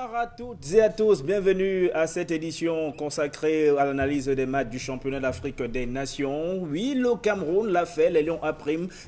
Bonsoir à toutes et à tous, bienvenue à cette édition consacrée à l'analyse des matchs du championnat d'Afrique des Nations. Oui, le Cameroun l'a fait, les Lions A'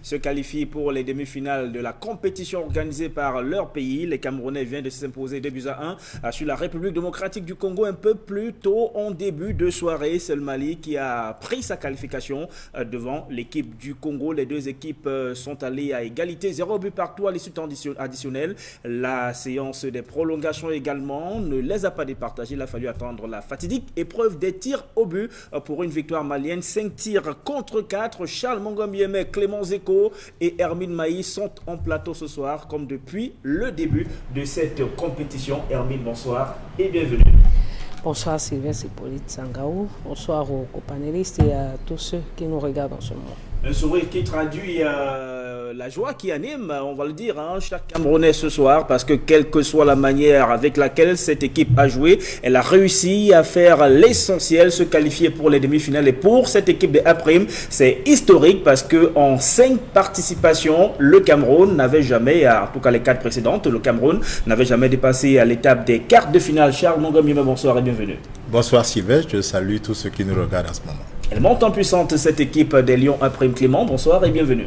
se qualifient pour les demi-finales de la compétition organisée par leur pays. Les Camerounais viennent de s'imposer 2-1 sur la République démocratique du Congo un peu plus tôt en début de soirée. C'est le Mali qui a pris sa qualification devant l'équipe du Congo. Les deux équipes sont allées à égalité, 0 but partout à l'issue additionnelle. La séance des prolongations également ne les a pas départagés. Il a fallu attendre la fatidique épreuve des tirs au but pour une victoire malienne. 5 tirs contre 4. Charles Mongomieme, Clément Zeko et Hermine Maï sont en plateau ce soir comme depuis le début de cette compétition. Hermine, bonsoir et bienvenue. Bonsoir Sylvain Hippolyte Sangaou, bonsoir aux panélistes et à tous ceux qui nous regardent en ce moment. Un sourire qui traduit la joie qui anime, on va le dire, chaque Camerounais ce soir, parce que quelle que soit la manière avec laquelle cette équipe a joué, elle a réussi à faire l'essentiel, se qualifier pour les demi-finales. Et pour cette équipe de A', c'est historique parce qu'en 5 participations, le Cameroun n'avait jamais, en tout cas les 4 précédentes, le Cameroun n'avait jamais dépassé à l'étape des quarts de finale. Charles Mongomieme, bonsoir et bienvenue. Bonsoir Sylvain, je salue tous ceux qui nous regardent en ce moment. Elle monte en puissance cette équipe des Lions A'. Clément, bonsoir et bienvenue.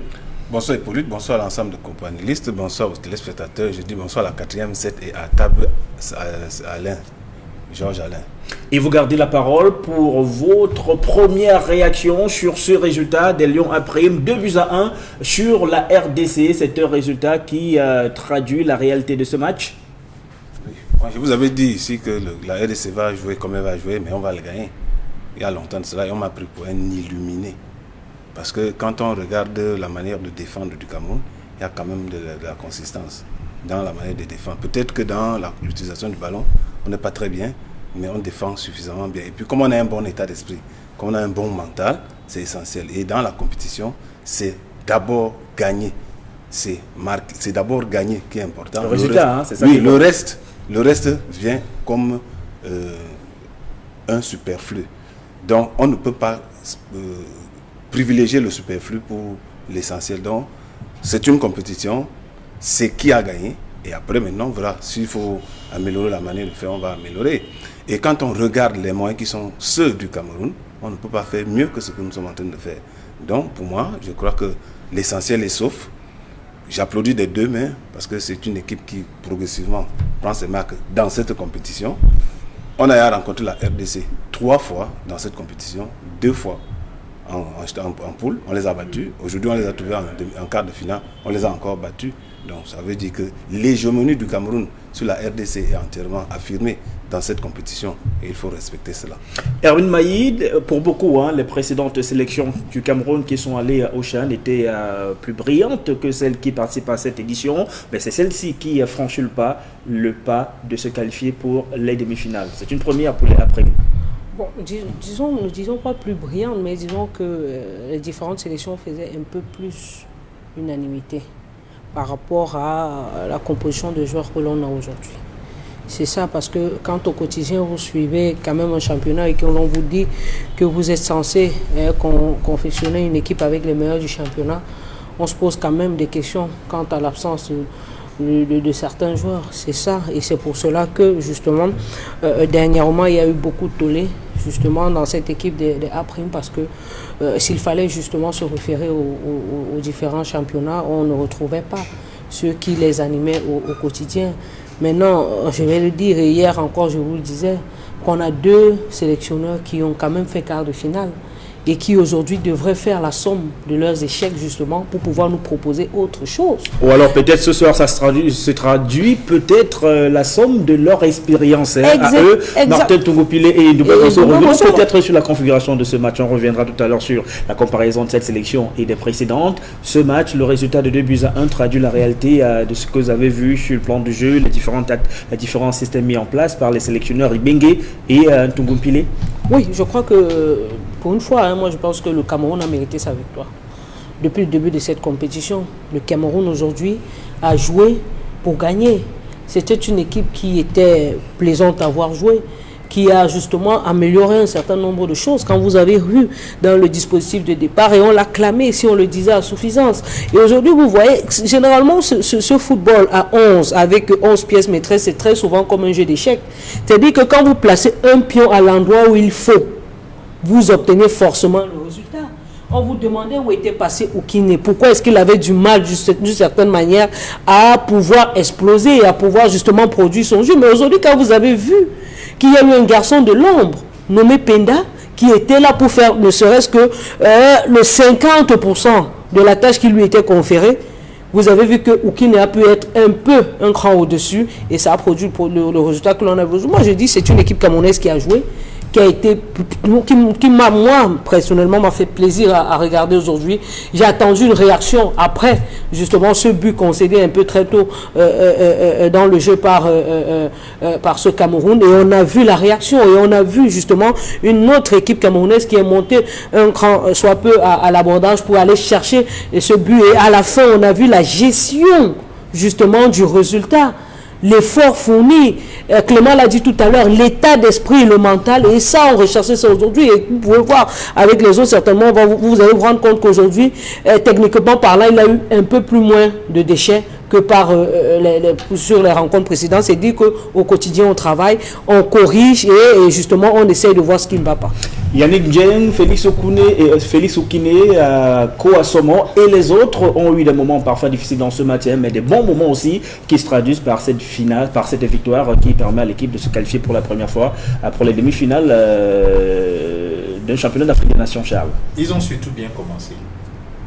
Bonsoir Hippolyte, bonsoir à l'ensemble des companélistes, bonsoir aux téléspectateurs. Je dis bonsoir à la 4e set et à table Alain, Georges Alain. Et vous gardez la parole pour votre première réaction sur ce résultat des Lions A', 2-1 sur la RDC. C'est un résultat qui traduit la réalité de ce match. Oui. Moi, je vous avais dit ici que la RDC va jouer comme elle va jouer, mais on va le gagner. Il y a longtemps de cela, et on m'a pris pour un illuminé. Parce que quand on regarde la manière de défendre du Cameroun, il y a quand même de la consistance dans la manière de défendre. Peut-être que dans l'utilisation du ballon, on n'est pas très bien, mais on défend suffisamment bien. Et puis comme on a un bon état d'esprit, comme on a un bon mental, c'est essentiel. Et dans la compétition, c'est d'abord gagner. C'est d'abord gagner qui est important. Le résultat, c'est ça. Oui, le reste vient comme un superflu. Donc on ne peut pas privilégier le superflu pour l'essentiel. Donc c'est une compétition, c'est qui a gagné. Et après maintenant, voilà, s'il faut améliorer la manière de faire, on va améliorer. Et quand on regarde les moyens qui sont ceux du Cameroun, on ne peut pas faire mieux que ce que nous sommes en train de faire. Donc pour moi, je crois que l'essentiel est sauf. J'applaudis des deux mains parce que c'est une équipe qui progressivement prend ses marques dans cette compétition. On a rencontré la RDC 3 fois dans cette compétition, 2 fois en poule, on les a battus. Aujourd'hui, on les a trouvés en quart de finale, on les a encore battus. Donc ça veut dire que l'hégémonie du Cameroun sur la RDC est entièrement affirmée dans cette compétition et il faut respecter cela. Hermine Maïd, pour beaucoup, les précédentes sélections du Cameroun qui sont allées au CHAN étaient plus brillantes que celles qui participent à cette édition, mais c'est celle-ci qui a franchi le pas de se qualifier pour les demi-finales. C'est une première pour les après. Bon, ne disons pas plus brillante, mais disons que les différentes sélections faisaient un peu plus unanimité par rapport à la composition de joueurs que l'on a aujourd'hui. C'est ça, parce que quand au quotidien vous suivez quand même un championnat et que l'on vous dit que vous êtes censé confectionner une équipe avec les meilleurs du championnat, on se pose quand même des questions quant à l'absence de certains joueurs. C'est ça, et c'est pour cela que justement dernièrement il y a eu beaucoup de tollé justement dans cette équipe des A', parce que s'il fallait justement se référer aux différents championnats, on ne retrouvait pas ceux qui les animaient au quotidien. Maintenant, je vais le dire, et hier encore je vous le disais, qu'on a 2 sélectionneurs qui ont quand même fait quart de finale et qui aujourd'hui devraient faire la somme de leurs échecs justement pour pouvoir nous proposer autre chose. Ou alors peut-être ce soir ça se traduit peut-être la somme de leur expérience à eux, Martin Tungupile et Ndouba Gosso. Revenons peut-être sur la configuration de ce match, on reviendra tout à l'heure sur la comparaison de cette sélection et des précédentes. Ce match, le résultat de 2-1 traduit la réalité de ce que vous avez vu sur le plan du jeu, les différents systèmes mis en place par les sélectionneurs Ibenge et Tungupile. Oui, je crois que pour une fois, moi je pense que le Cameroun a mérité sa victoire. Depuis le début de cette compétition, le Cameroun aujourd'hui a joué pour gagner. C'était une équipe qui était plaisante à voir jouer, qui a justement amélioré un certain nombre de choses. Quand vous avez vu dans le dispositif de départ, et on l'a clamé si on le disait à suffisance. Et aujourd'hui, vous voyez, généralement, ce football à 11, avec 11 pièces maîtresses, c'est très souvent comme un jeu d'échecs. C'est-à-dire que quand vous placez un pion à l'endroit où il faut, vous obtenez forcément le résultat. On vous demandait où était passé Oukine. Pourquoi est-ce qu'il avait du mal, d'une certaine manière, à pouvoir exploser et à pouvoir justement produire son jeu. Mais aujourd'hui, quand vous avez vu qu'il y a eu un garçon de l'ombre nommé Penda, qui était là pour faire ne serait-ce que le 50% de la tâche qui lui était conférée, vous avez vu que Oukine a pu être un cran au-dessus et ça a produit le résultat que l'on a vu. Moi, je dis c'est une équipe camerounaise qui a joué, qui a été, qui m'a, moi, personnellement, m'a fait plaisir à regarder aujourd'hui. J'ai attendu une réaction après, justement, ce but concédé un peu très tôt dans le jeu par ce Cameroun. Et on a vu la réaction et on a vu, justement, une autre équipe camerounaise qui est montée un cran, soit peu, à l'abordage pour aller chercher ce but. Et à la fin, on a vu la gestion, justement, du résultat. L'effort fourni, Clément l'a dit tout à l'heure, l'état d'esprit, le mental, et ça, on recherche ça aujourd'hui. Et vous pouvez voir avec les autres, certainement, vous allez vous rendre compte qu'aujourd'hui, techniquement parlant, il a eu un peu plus moins de déchets que sur les rencontres précédentes. C'est dire qu'au quotidien, on travaille, on corrige et justement, on essaye de voir ce qui ne va pas. Yannick Dieng, Félix Oukine, Koa Somon et les autres ont eu des moments parfois difficiles dans ce match, mais des bons moments aussi qui se traduisent par cette finale, par cette victoire qui permet à l'équipe de se qualifier pour la première fois pour les demi-finales d'un championnat d'Afrique des Nations, Charles. Ils ont surtout bien commencé.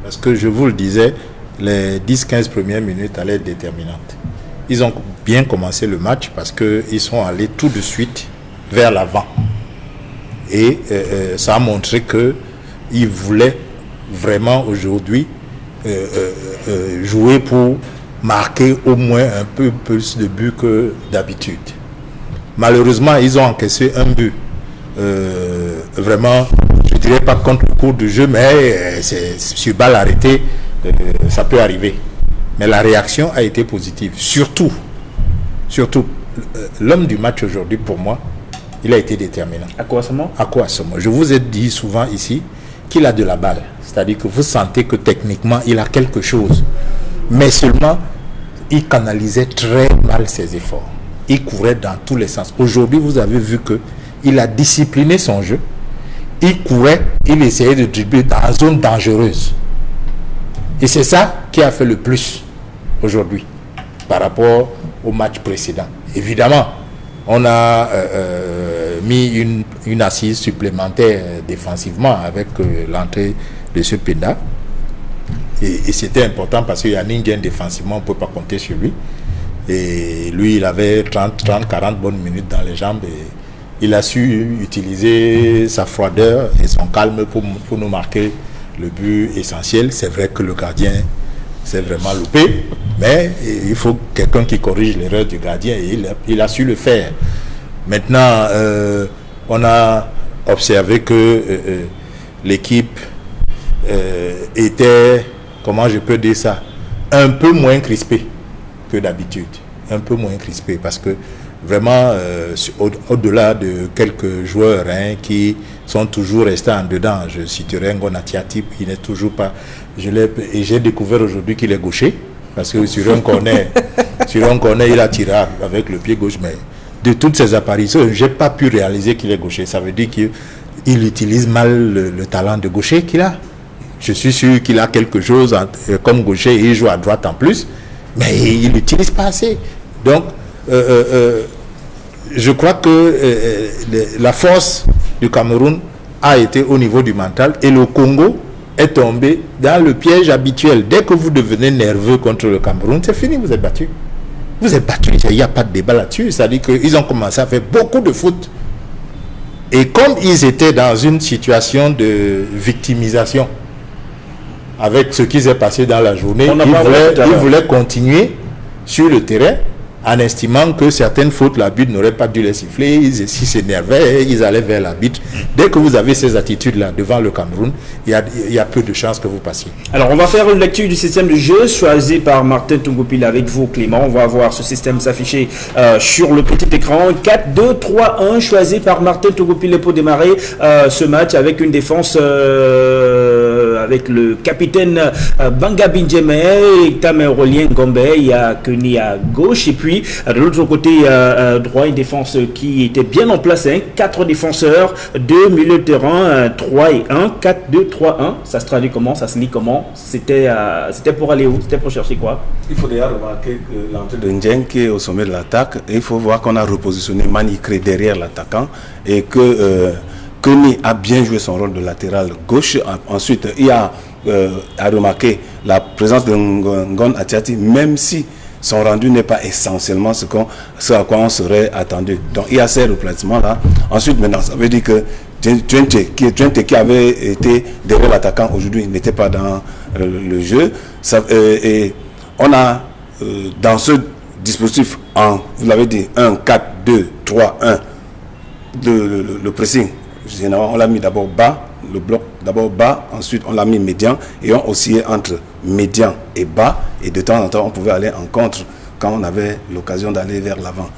Parce que je vous le disais, les 10-15 premières minutes allaient être déterminantes. Ils ont bien commencé le match parce qu'ils sont allés tout de suite vers l'avant. Et ça a montré qu'ils voulaient vraiment aujourd'hui jouer pour marquer au moins un peu plus de buts que d'habitude. Malheureusement, ils ont encaissé un but. Vraiment, je ne dirais pas contre le cours du jeu, mais c'est sur balle arrêtée, ça peut arriver. Mais la réaction a été positive. Surtout, l'homme du match aujourd'hui, pour moi, il a été déterminant. À quoi ce moment? Je vous ai dit souvent ici qu'il a de la balle. C'est-à-dire que vous sentez que techniquement, il a quelque chose. Mais seulement, il canalisait très mal ses efforts. Il courait dans tous les sens. Aujourd'hui, vous avez vu qu'il a discipliné son jeu. Il courait, il essayait de dribbler dans la zone dangereuse. Et c'est ça qui a fait le plus aujourd'hui par rapport au match précédent. Évidemment, on a mis une assise supplémentaire défensivement avec l'entrée de ce Penda. Et c'était important parce qu'il y a Ningen défensivement, on ne peut pas compter sur lui. Et lui, il avait 30-40 bonnes minutes dans les jambes. Et il a su utiliser sa froideur et son calme pour nous marquer le but essentiel. C'est vrai que le gardien s'est vraiment loupé, mais il faut quelqu'un qui corrige l'erreur du gardien et il a su le faire. Maintenant, on a observé que l'équipe était, comment je peux dire ça, un peu moins crispée que d'habitude. Un peu moins crispée parce que vraiment, au-delà de quelques joueurs qui sont toujours restés en dedans, je citerai Ngona Tiatip, il n'est toujours pas... j'ai découvert aujourd'hui qu'il est gaucher, parce que sur un corner, il a tiré avec le pied gauche, mais de toutes ces apparitions, je n'ai pas pu réaliser qu'il est gaucher. Ça veut dire qu'il utilise mal le talent de gaucher qu'il a. Je suis sûr qu'il a quelque chose comme gaucher et il joue à droite en plus, mais il n'utilise pas assez. Donc, je crois que la force du Cameroun a été au niveau du mental et le Congo est tombé dans le piège habituel. Dès que vous devenez nerveux contre le Cameroun, c'est fini, vous êtes battu. Vous êtes battu, il n'y a pas de débat là-dessus. C'est-à-dire qu'ils ont commencé à faire beaucoup de foot. Et comme ils étaient dans une situation de victimisation, avec ce qui s'est passé dans la journée, ils voulaient continuer sur le terrain en estimant que certaines fautes, l'arbitre n'aurait pas dû les siffler, ils s'énervaient, ils allaient vers l'arbitre. Dès que vous avez ces attitudes-là devant le Cameroun, il y a peu de chances que vous passiez. Alors, on va faire une lecture du système de jeu choisi par Martin Tungupila avec vous, Clément. On va voir ce système s'afficher sur le petit écran. 4-2-3-1 choisi par Martin Tungupila pour démarrer ce match avec une défense avec le capitaine Banga Binjeme, Tamerolien Gombe, il y a Keni à gauche, et puis de l'autre côté droit, une défense qui était bien en place, 4 défenseurs, 2 milieux de terrain, 3 et 1, 4-2-3-1. Ça se traduit comment, ça se lit comment? C'était pour aller où? C'était pour chercher quoi? Il faut déjà remarquer que l'entrée de Ndjeng qui est au sommet de l'attaque, il faut voir qu'on a repositionné Manikré derrière l'attaquant et que Keni a bien joué son rôle de latéral gauche. Ensuite, il y a à remarquer la présence de Ngon Atiati, même si son rendu n'est pas essentiellement ce à quoi on serait attendu. Donc il y a ces replacements-là. Ensuite, maintenant, ça veut dire que Twente qui avait été derrière l'attaquant aujourd'hui n'était pas dans le jeu. Et on a dans ce dispositif, vous l'avez dit, 1, 4, 2, 3, 1, le pressing. Généralement, on l'a mis d'abord bas, le bloc d'abord bas, ensuite on l'a mis médian et on oscillait entre médian et bas, et de temps en temps on pouvait aller en contre quand on avait l'occasion d'aller vers l'avant.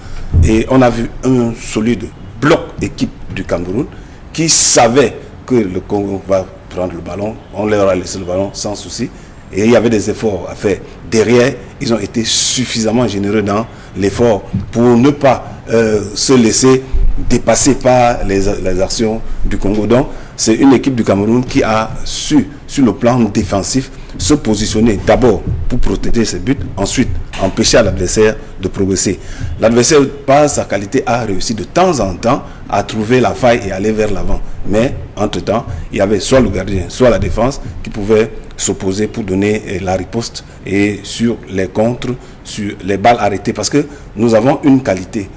Et on a vu un solide bloc équipe du Cameroun qui savait que le Congo va prendre le ballon, on leur a laissé le ballon sans souci, et il y avait des efforts à faire. Derrière, ils ont été suffisamment généreux dans l'effort pour ne pas se laisser dépasser par les actions du Congo. Donc, c'est une équipe du Cameroun qui a su, sur le plan défensif, se positionner d'abord pour protéger ses buts, ensuite empêcher l'adversaire de progresser. L'adversaire, par sa qualité, a réussi de temps en temps à trouver la faille et aller vers l'avant. Mais, entre-temps, il y avait soit le gardien, soit la défense qui pouvait s'opposer pour donner la riposte et sur les contres, sur les balles arrêtées. Parce que nous avons une qualité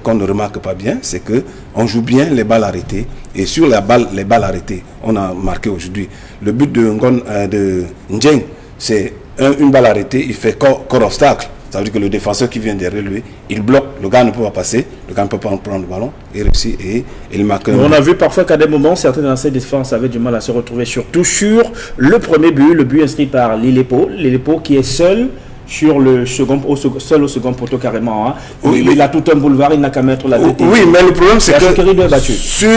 qu'on ne remarque pas bien, c'est que on joue bien les balles arrêtées, et sur les balles arrêtées, on a marqué aujourd'hui le but de Ndjeng, c'est une balle arrêtée, il fait corps obstacle. Ça veut dire que le défenseur qui vient derrière lui, il bloque, le gars ne peut pas passer, le gars ne peut pas prendre le ballon, il réussit et il marque. On a vu parfois qu'à des moments, certains dans ces défenses avaient du mal à se retrouver, surtout sur le premier but, le but inscrit par Lillepo qui est seul sur le second, au second poteau carrément. Oui, il a tout un boulevard, il n'a qu'à mettre la tête. Oui, mais le problème c'est que sur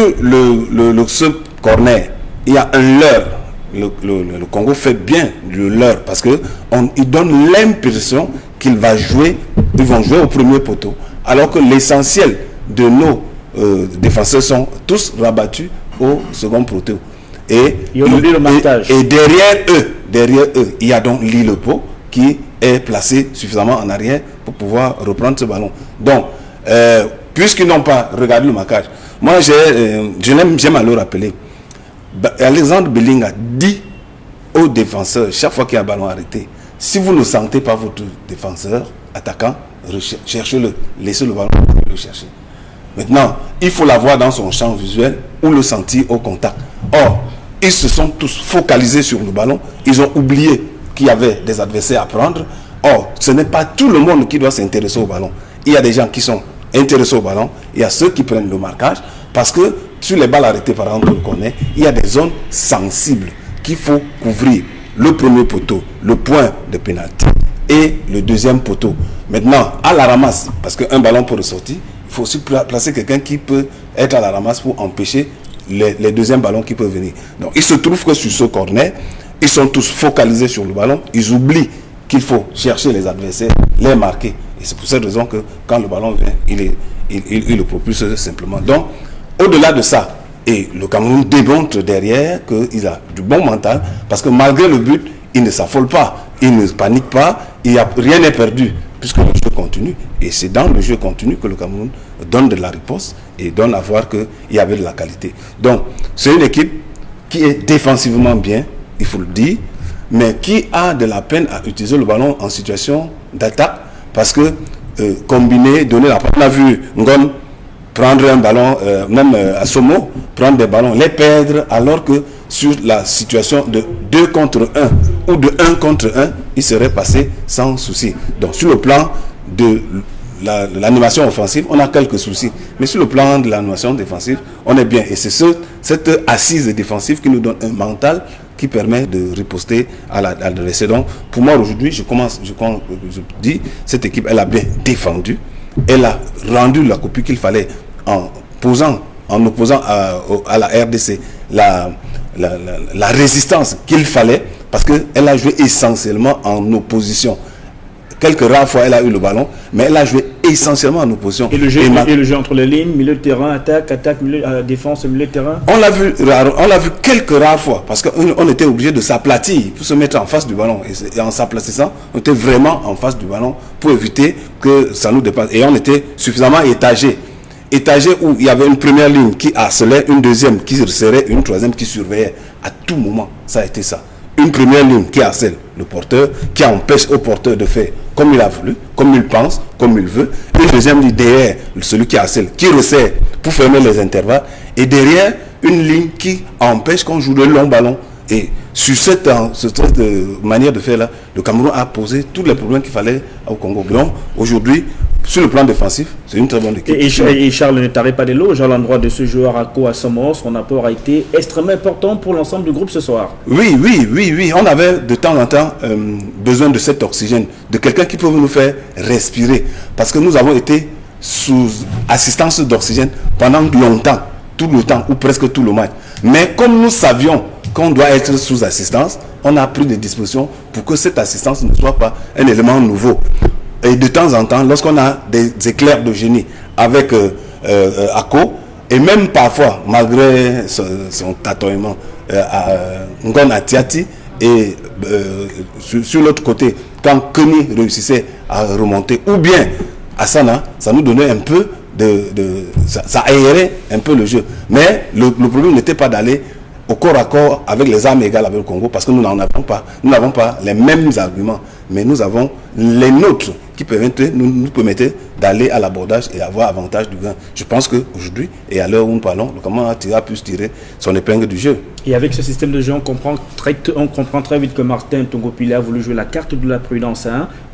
ce corner, il y a un leurre. Le Congo fait bien le leurre parce que il donne l'impression qu'ils vont jouer au premier poteau, alors que l'essentiel de nos défenseurs sont tous rabattus au second poteau. Et derrière eux, il y a donc Lillepo qui est placé suffisamment en arrière pour pouvoir reprendre ce ballon. Donc, puisqu'ils n'ont pas regardé le marquage, moi j'aime à le rappeler. Alexandre Belinga dit aux défenseurs, chaque fois qu'il y a un ballon arrêté, si vous ne sentez pas votre défenseur, attaquant, cherchez-le, laissez le ballon le chercher. Maintenant, il faut l'avoir dans son champ visuel ou le sentir au contact. Or, ils se sont tous focalisés sur le ballon, ils ont oublié qu'il y avait des adversaires à prendre. Or, ce n'est pas tout le monde qui doit s'intéresser au ballon. Il y a des gens qui sont intéressés au ballon, il y a ceux qui prennent le marquage, parce que sur les balles arrêtées, par exemple, on le connaît, il y a des zones sensibles qu'il faut couvrir. Le premier poteau, le point de pénalty et le deuxième poteau. Maintenant, à la ramasse, parce qu'un ballon peut ressortir, il faut aussi placer quelqu'un qui peut être à la ramasse pour empêcher les deuxièmes ballons qui peuvent venir. Donc, il se trouve que sur ce corner, ils sont tous focalisés sur le ballon, ils oublient qu'il faut chercher les adversaires, les marquer. Et c'est pour cette raison que quand le ballon vient, il le propulse simplement. Donc, au-delà de ça, et le Cameroun démontre derrière qu'il a du bon mental, parce que malgré le but, il ne s'affole pas, il ne panique pas, rien n'est perdu, puisque le jeu continue. Et c'est dans le jeu continu que le Cameroun donne de la riposte et donne à voir qu'il y avait de la qualité. Donc, c'est une équipe qui est défensivement bien, il faut le dire, mais qui a de la peine à utiliser le ballon en situation d'attaque, parce que combiner, donner la passe. On a vu Ngon prendre un ballon, même à Somo, prendre des ballons, les perdre, alors que sur la situation de 2 contre 1 ou de 1 contre 1, il serait passé sans souci. Donc sur le plan de l'animation offensive, on a quelques soucis. Mais sur le plan de l'animation défensive, on est bien. Et c'est cette assise défensive qui nous donne un mental qui permet de riposter à l'adversaire. Donc, pour moi, aujourd'hui, je dis, cette équipe, elle a bien défendu. Elle a rendu la copie qu'il fallait en opposant à la RDC la résistance qu'il fallait, parce qu'elle a joué essentiellement en opposition. Quelques rares fois, elle a eu le ballon, mais elle a joué essentiellement en opposition. Et le jeu entre les lignes, milieu de terrain, attaque, défense, milieu de terrain. On l'a vu quelques rares fois, parce qu'on était obligé de s'aplatir pour se mettre en face du ballon. Et en s'aplatissant, on était vraiment en face du ballon pour éviter que ça nous dépasse. Et on était suffisamment étagé où il y avait une première ligne qui harcelait, une deuxième qui resserrait, une troisième qui surveillait. À tout moment, ça a été ça. Une première ligne qui harcèle le porteur, qui empêche au porteur de faire comme il a voulu, comme il pense, comme il veut. Une deuxième ligne derrière celui qui harcèle, qui resserre pour fermer les intervalles. Et derrière, une ligne qui empêche qu'on joue le long ballon. Et sur cette manière de faire là, le Cameroun a posé tous les problèmes qu'il fallait au Congo. Donc aujourd'hui, sur le plan défensif, c'est une très bonne équipe. Et Charles ne t'arrête pas d'éloge à l'endroit de ce joueur Ako Asamoah. Son apport a été extrêmement important pour l'ensemble du groupe ce soir. Oui. On avait de temps en temps besoin de cet oxygène, de quelqu'un qui peut nous faire respirer. Parce que nous avons été sous assistance d'oxygène pendant longtemps, tout le temps, ou presque tout le match. Mais comme nous savions qu'on doit être sous assistance, on a pris des dispositions pour que cette assistance ne soit pas un élément nouveau. Et de temps en temps, lorsqu'on a des éclairs de génie avec Ako, et même parfois, malgré son tâtonnement, Ngon Atiati, et sur l'autre côté, quand Kenny réussissait à remonter, ou bien Asana, ça nous donnait un peu ça aérait un peu le jeu. Mais le problème n'était pas d'aller au corps à corps avec les armes égales avec le Congo, parce que nous n'avons pas les mêmes arguments, mais nous avons les nôtres qui nous permettaient d'aller à l'abordage et avoir avantage du gain. Je pense qu'aujourd'hui, et à l'heure où nous parlons, le Cameroun a pu se tirer son épingle du jeu. Et avec ce système de jeu, on comprend très vite que Martin Tongopile a voulu jouer la carte de la prudence,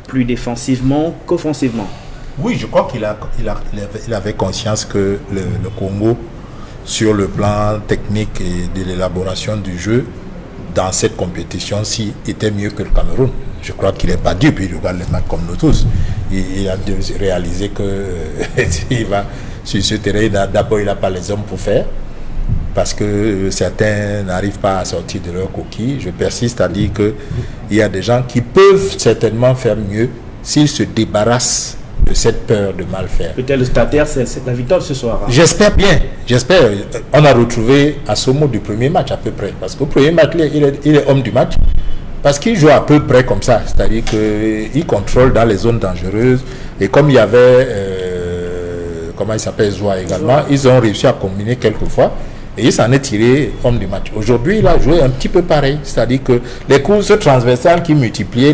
plus défensivement qu'offensivement. Oui, je crois qu'il avait conscience que le Congo, sur le plan technique et de l'élaboration du jeu, dans cette compétition-ci, était mieux que le Cameroun. Je crois qu'il n'est pas dupe, il regarde les matchs comme nous tous. Il a réalisé que il va sur ce terrain, d'abord il n'a pas les hommes pour faire, parce que certains n'arrivent pas à sortir de leur coquille. Je persiste à dire qu'il y a des gens qui peuvent certainement faire mieux s'ils se débarrassent de cette peur de mal faire. Peut-être le stataire, c'est la victoire ce soir. J'espère bien. On a retrouvé Asamoah du premier match à peu près. Parce qu'au premier match, il est homme du match. Parce qu'il joue à peu près comme ça. C'est-à-dire qu'il contrôle dans les zones dangereuses. Et comme il y avait, comment il s'appelle, Zoua également, ils ont réussi à combiner quelques fois. Et il s'en est tiré homme du match. Aujourd'hui, il a joué un petit peu pareil. C'est-à-dire que les courses transversales qui multipliaient,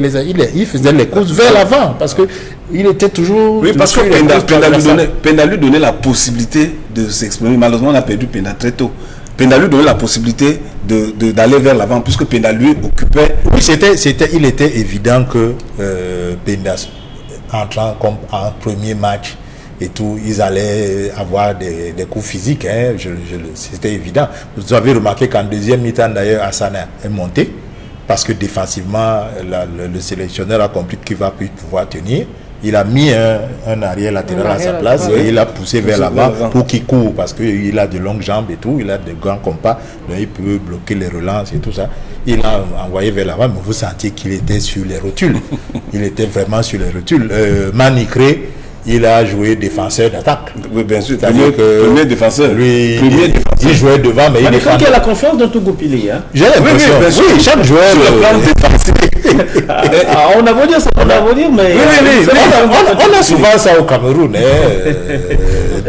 il faisait les courses vers l'avant. Parce qu'il était toujours... Oui, parce que Penda lui donnait la possibilité de s'exprimer. Malheureusement, on a perdu Penda très tôt. Penda lui donnait la possibilité d'aller vers l'avant, puisque Penda lui occupait... Oui, il était évident que Penda, entrant comme en premier match, et tout, ils allaient avoir des coups physiques, c'était évident. Vous avez remarqué qu'en deuxième mi-temps, d'ailleurs, Asana est monté, parce que défensivement, le sélectionneur a compris qu'il va plus pouvoir tenir. Il a mis un arrière latéral à sa place et il a poussé vers l'avant pour qu'il court, parce qu'il a de longues jambes et tout, il a de grands compas, donc il peut bloquer les relances et tout ça. Il a envoyé vers l'avant, mais vous sentiez qu'il était sur les rotules. Il était vraiment sur les rotules. Manicré, il a joué défenseur d'attaque. Oui, bien sûr. Premier défenseur. Lui, il jouait devant, mais il défendait. Il a la confiance dans Tongopile. J'ai l'impression. Oui, chaque joueur. Sur le plan défensif. On a beau dire ça, mais... On a souvent ça au Cameroun.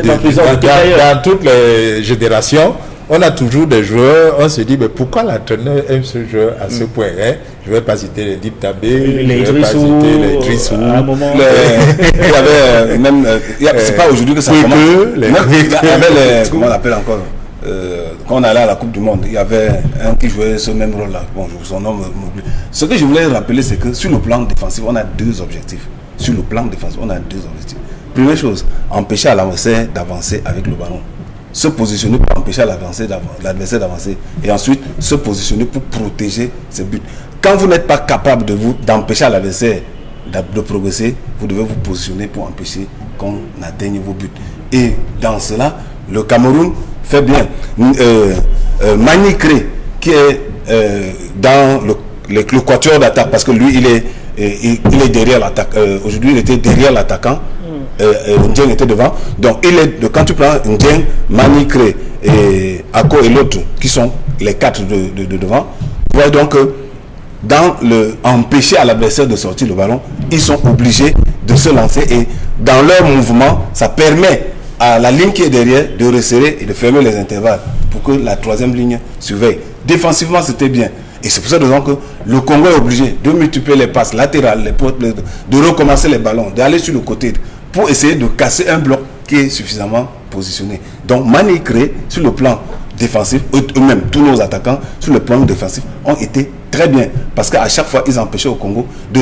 Dans toutes les générations, on a toujours des joueurs, on se dit, mais pourquoi l'entraîneur aime ce joueur à ce point, Je ne vais pas citer les Dip Tabé, je ne vais pas citer les Drissou. À un moment... Il y avait même... c'est pas aujourd'hui que ça commence. Il y avait comment on l'appelle encore quand on allait à la Coupe du Monde, il y avait un qui jouait ce même rôle-là. Bon, son nom m'oublie. Ce que je voulais rappeler, c'est que sur le plan défensif, on a deux objectifs. Première chose, empêcher à l'adversaire d'avancer avec le ballon. Se positionner pour empêcher l'adversaire d'avancer. Et ensuite, se positionner pour protéger ses buts. Quand vous n'êtes pas capable d'empêcher à l'adversaire de progresser, vous devez vous positionner pour empêcher qu'on atteigne vos buts. Et dans cela, le Cameroun fait bien. Mani Cré, qui est dans le quatuor d'attaque, parce que lui, il est derrière l'attaque. Aujourd'hui, il était derrière l'attaquant. Ndieng était devant. Donc, quand tu prends Ndieng, Mani Cré et Ako et l'autre, qui sont les 4 de devant, vous voyez donc que dans empêcher à l'adversaire de sortir le ballon, ils sont obligés de se lancer et dans leur mouvement, ça permet à la ligne qui est derrière de resserrer et de fermer les intervalles pour que la troisième ligne surveille. Défensivement, c'était bien. Et c'est pour ça que le Congo est obligé de multiplier les passes latérales, de recommencer les ballons, d'aller sur le côté pour essayer de casser un bloc qui est suffisamment positionné. Donc, Mani Cré, sur le plan défensif, eux-mêmes, tous nos attaquants, sur le plan défensif, ont été très bien. Parce qu'à chaque fois, ils empêchaient au Congo de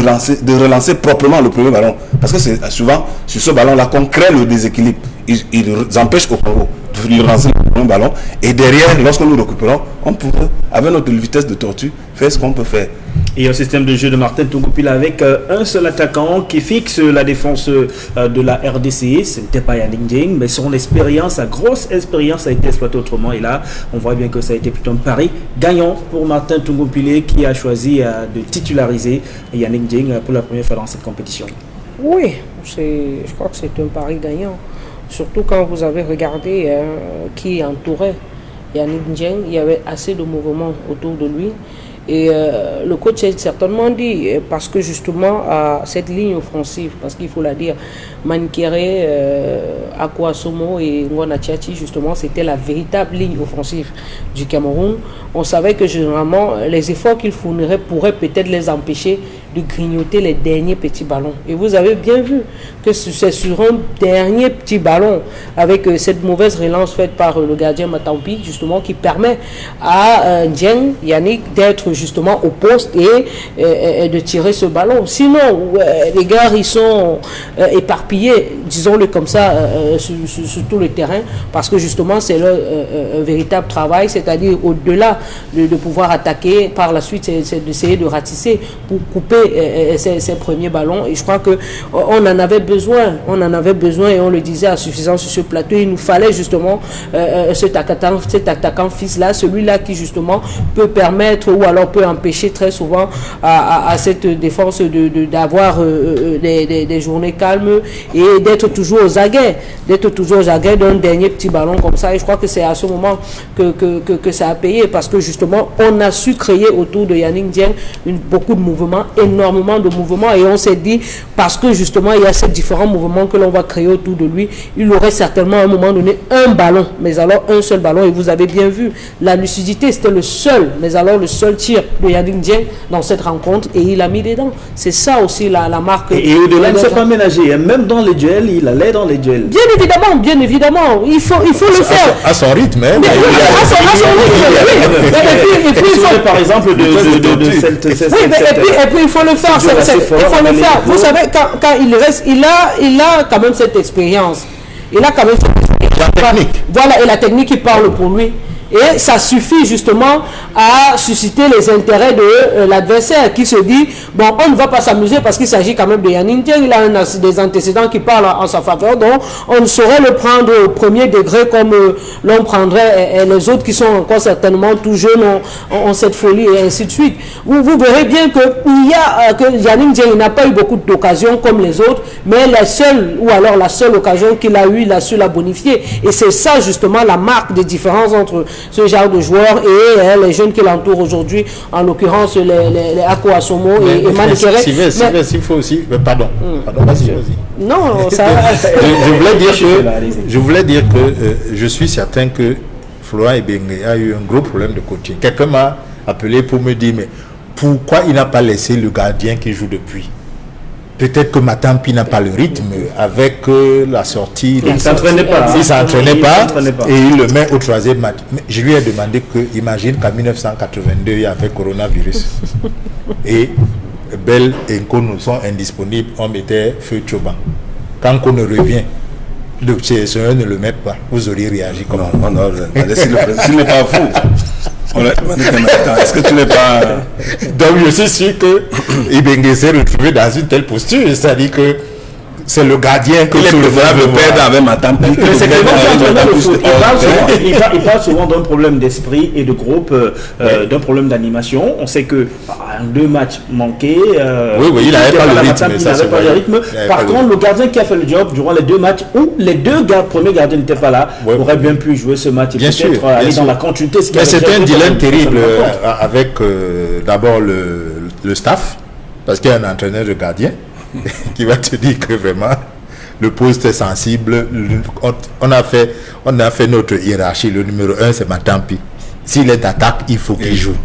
relancer proprement le premier ballon. Parce que c'est souvent sur ce ballon-là qu'on crée le déséquilibre. Ils empêchent au Congo de relancer le premier ballon. Et derrière, lorsque nous récupérons, on peut, avec notre vitesse de tortue, faire ce qu'on peut faire. Et un système de jeu de Martin Tungoupila avec un seul attaquant qui fixe la défense de la RDC. Ce n'était pas Yannick Ndieng, mais son expérience, sa grosse expérience a été exploitée autrement. Et là, on voit bien que ça a été plutôt un pari gagnant pour Martin Tungoupila qui a choisi de titulariser Yannick Ndieng pour la première fois dans cette compétition. Oui, je crois que c'est un pari gagnant. Surtout quand vous avez regardé qui entourait Yannick Ndieng, il y avait assez de mouvements autour de lui. Et le coach a certainement dit, parce que justement, à cette ligne offensive, parce qu'il faut la dire, Mankere, Ako Assomo et Ngona Tchiachi, justement, c'était la véritable ligne offensive du Cameroun. On savait que généralement, les efforts qu'il fournirait pourraient peut-être les empêcher de grignoter les derniers petits ballons. Et vous avez bien vu que c'est sur un dernier petit ballon, avec cette mauvaise relance faite par le gardien Matampi, justement, qui permet à Ndieng, Yannick, d'être justement au poste et de tirer ce ballon. Sinon, les gars, ils sont éparpillés, disons-le comme ça, sur tout le terrain, parce que justement, c'est leur véritable travail, c'est-à-dire au-delà de pouvoir attaquer, par la suite, c'est d'essayer de ratisser pour couper ces premiers ballons. Et je crois que on en avait besoin et on le disait à suffisance sur ce plateau. Il nous fallait justement cet attaquant fils là, celui-là qui justement peut permettre ou alors peut empêcher très souvent à cette défense d'avoir des journées calmes et d'être toujours aux aguets d'un dernier petit ballon comme ça. Et je crois que c'est à ce moment que ça a payé, parce que justement on a su créer autour de Yannick Ndieng beaucoup de mouvements, énormément de mouvements, et on s'est dit, parce que justement il y a ces différents mouvements que l'on va créer autour de lui, il aurait certainement à un moment donné un ballon, mais alors un seul ballon. Et vous avez bien vu la lucidité, c'était le seul tir de Yannick Ndieng dans cette rencontre, et il a mis dedans. C'est ça aussi la marque. Et au-delà, il ne s'est pas ménagé, même dans les duels, il allait dans les duels. Bien évidemment, il faut le faire à son rythme. À son rythme. Et puis par exemple de cette. Et puis il faut le faire. Vous savez, quand il reste, il a quand même cette expérience. La technique. Voilà, et la technique qui parle pour lui. Et ça suffit justement à susciter les intérêts de l'adversaire, qui se dit, bon, on ne va pas s'amuser parce qu'il s'agit quand même de Yannick Ndieng, il a des antécédents qui parlent en sa faveur, donc on ne saurait le prendre au premier degré comme l'on prendrait les autres qui sont encore certainement tout jeunes, ont cette folie et ainsi de suite. Vous verrez bien que Yannick Ndieng n'a pas eu beaucoup d'occasions comme les autres, mais la seule occasion qu'il a eue, il a su la bonifier. Et c'est ça justement la marque de différence entre ce genre de joueurs et les jeunes qui l'entourent aujourd'hui, en l'occurrence les Ako Assomo et Mankere. Il faut aussi... Pardon, vas-y. Non, ça... je voulais dire que je suis certain que Florent Ibenge a eu un gros problème de coaching. Quelqu'un m'a appelé pour me dire, mais pourquoi il n'a pas laissé le gardien qui joue depuis? Peut-être que Matampi n'a pas le rythme avec la sortie. Il ne s'entraînait pas. Et il le met au troisième match. Mais je lui ai demandé que, imagine qu'en 1982, il y avait coronavirus. Et Bell et Nkono sont indisponibles. On mettait Feu Choban. quand on revient, le CSE ne le met pas. Vous auriez réagi comment? Non, s'il n'est pas fou. Est-ce que tu n'es pas... Donc je suis sûr que Ibengue s'est retrouvé dans une telle posture, c'est-à-dire que c'est le gardien que il est préférable de perdre avec Matampi. Il parle souvent d'un problème d'esprit et de groupe, d'un problème d'animation. On sait que en 2 matchs manqués, il n'avait pas le rythme. Par contre, le gardien qui a fait le job durant les 2 matchs où les 2 premiers gardiens n'étaient pas là, aurait bien pu jouer ce match et peut-être aller dans la continuité. Mais c'était un dilemme terrible avec d'abord le staff, parce qu'il y a un entraîneur de gardien qui va te dire que vraiment le poste est sensible. On a fait notre hiérarchie. Le numéro 1 c'est Matampi. S'il est d'attaque, il faut qu'il joue.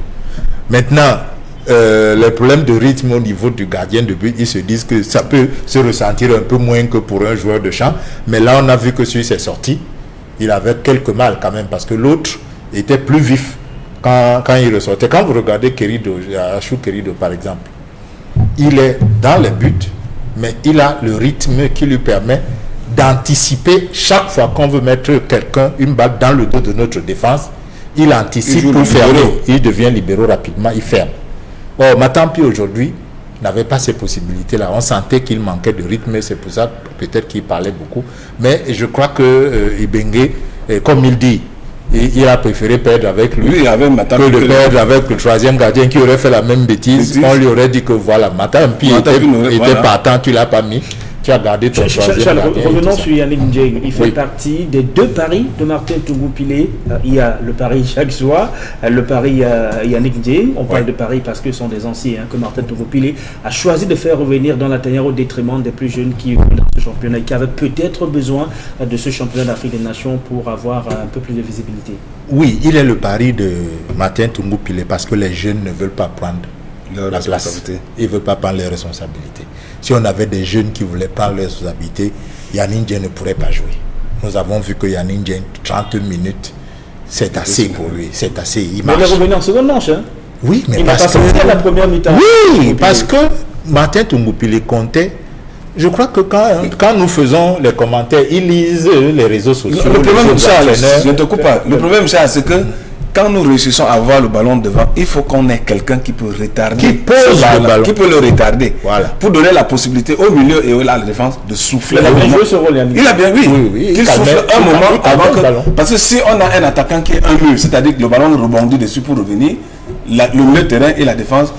Maintenant, les problèmes de rythme au niveau du gardien de but, ils se disent que ça peut se ressentir un peu moins que pour un joueur de champ. Mais là, on a vu que sur ses sorties, il avait quelques mal quand même, parce que l'autre était plus vif quand il ressortait. Quand vous regardez Achou Querido par exemple, il est dans les buts, mais il a le rythme qui lui permet d'anticiper chaque fois qu'on veut mettre une balle dans le dos de notre défense. Il anticipe pour fermer. Il devient libéraux rapidement, il ferme. Or, Matampi aujourd'hui n'avait pas ces possibilités-là. On sentait qu'il manquait de rythme, et c'est pour ça peut-être qu'il parlait beaucoup. Mais je crois que Ibengue, comme il dit, il a préféré perdre avec lui que de perdre avec le 3e gardien qui aurait fait la même bêtise. On lui aurait dit que voilà, Matampi était partant, tu ne l'as pas mis. Tu as gardé ton 3e gardien. Revenons sur Yannick Ndiaye. Il fait partie des 2 paris de Martin Tungu-Pilé. Il y a le pari chaque soir, le pari Yannick Ndiaye. On parle de paris parce que ce sont des anciens que Martin Tungu-Pilé a choisi de faire revenir dans la tanière au détriment des plus jeunes qui dans ce championnat et qui avaient peut-être besoin de ce championnat d'Afrique des Nations pour avoir un peu plus de visibilité. Oui, il est le pari de Martin Tungu-Pilé parce que les jeunes ne veulent pas prendre la place. Ils ne veulent pas prendre les responsabilités. Si on avait des jeunes qui voulaient prendre les responsabilités, Yannick Ndiaye ne pourrait pas jouer. Nous avons vu que Yannick Ndiaye, 30 minutes, c'est assez pour lui. C'est assez. Il est revenu en seconde manche. Hein? Oui, mais il n'a pas sorti à la première mi-temps. Oui, parce que Martin Tungu-Pilé comptait. Je crois que quand nous faisons les commentaires, ils lisent les réseaux sociaux. Le problème, Charles, je ne te coupe pas. Le problème, Charles, c'est que quand nous réussissons à avoir le ballon devant, il faut qu'on ait quelqu'un qui peut retarder. Qui pose le ballon. Qui peut le retarder. Voilà. Pour donner la possibilité au milieu et à la défense de souffler. Il a bien joué ce rôle, Il a bien, oui. Qu'il souffle un moment avant que... Parce que si on a un attaquant qui est un mur, c'est-à-dire que le ballon rebondit dessus pour revenir, le milieu de terrain et la défense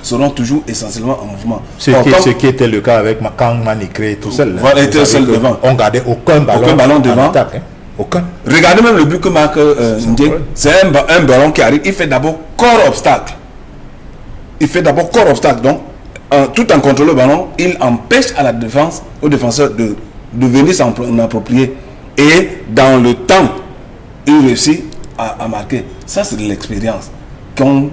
seront toujours essentiellement en mouvement. Ce qui était le cas avec quand Manicré tout seul. Voilà, était seul devant. On gardait aucun ballon devant. Attaque, hein. Aucun. Regardez même le but que marque Ndiaye. C'est un ballon qui arrive. Il fait d'abord corps obstacle. Donc, tout en contrôlant le ballon, il empêche à la défense, aux défenseurs de venir s'en approprier. Et dans le temps, il réussit à marquer. Ça, c'est de l'expérience qu'on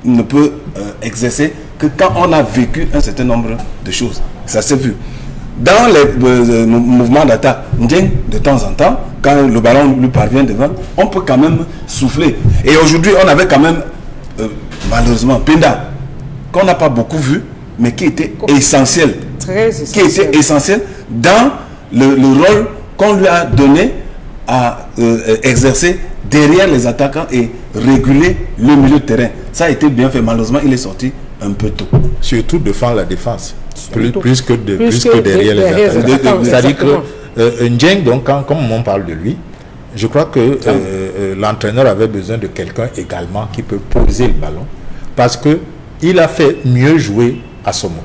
ne peut exercer que quand on a vécu un certain nombre de choses. Ça s'est vu. Dans les mouvements d'attaque, Ndiaye, de temps en temps, quand le ballon lui parvient devant, on peut quand même souffler. Et aujourd'hui, on avait quand même, malheureusement, Penda, qu'on n'a pas beaucoup vu, mais qui était essentiel. Très essentiel. Qui était essentiel dans le rôle qu'on lui a donné à exercer derrière les attaquants et réguler le milieu de terrain. Ça a été bien fait. Malheureusement, il est sorti un peu tôt. Surtout devant la défense. Plus que derrière les attaquants. C'est-à-dire que Ndiaye, donc, comme on parle de lui, je crois que l'entraîneur avait besoin de quelqu'un également qui peut poser le ballon. Parce qu'il a fait mieux jouer à Somo.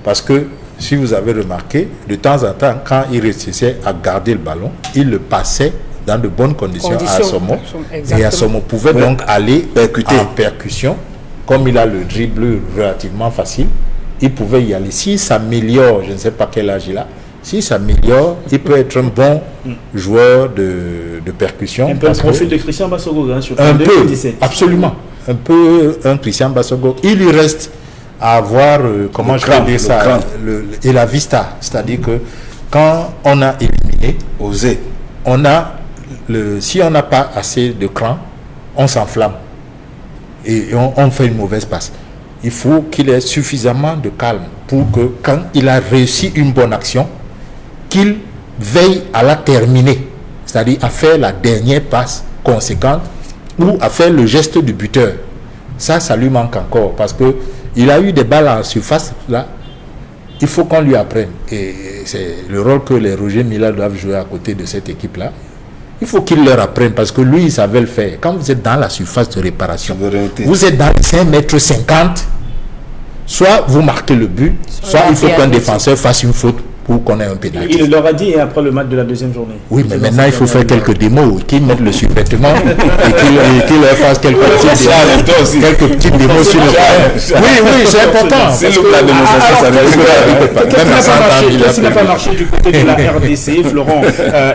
Parce que, si vous avez remarqué, de temps en temps, quand il réussissait à garder le ballon, il le passait dans de bonnes conditions à Somo. Et Somo pouvait donc aller en percussion. Comme il a le dribble relativement facile, il pouvait y aller. S'il s'améliore, je ne sais pas quel âge il a, s'il s'améliore, il peut être un bon joueur de percussion. Un peu le profil de Christian Bassogo, hein, sur un 2017. peu, absolument. Un peu un Christian Bassogo. Il lui reste à avoir, comment je vais dire ça, et la vista. C'est-à-dire que quand on a éliminé, si on n'a pas assez de cran, on s'enflamme. Et on fait une mauvaise passe. il faut qu'il ait suffisamment de calme pour que quand il a réussi une bonne action, qu'il veille à la terminer, c'est-à-dire à faire la dernière passe conséquente ou à faire le geste du buteur. Ça lui manque encore parce que il a eu des balles en surface là. Il faut qu'on lui apprenne. Et c'est le rôle que les Roger Mila doivent jouer à côté de cette équipe-là. Il faut qu'il leur apprenne parce que lui, il savait le faire. Quand vous êtes dans la surface de réparation, vous êtes dans les 5,50 m, soit vous marquez le but, soit il faut qu'un défenseur fasse une faute pour qu'on ait un pénalty. Il leur a dit après le match de la deuxième journée. Oui, mais maintenant il faut faire quelques démos, qu'ils mettent le survêtement et qu'ils leur fassent quelques petites démos sur le terrain. Oui, c'est important. C'est la démonstration, qu'est-ce qui n'a pas marché du côté de la RDC? Florent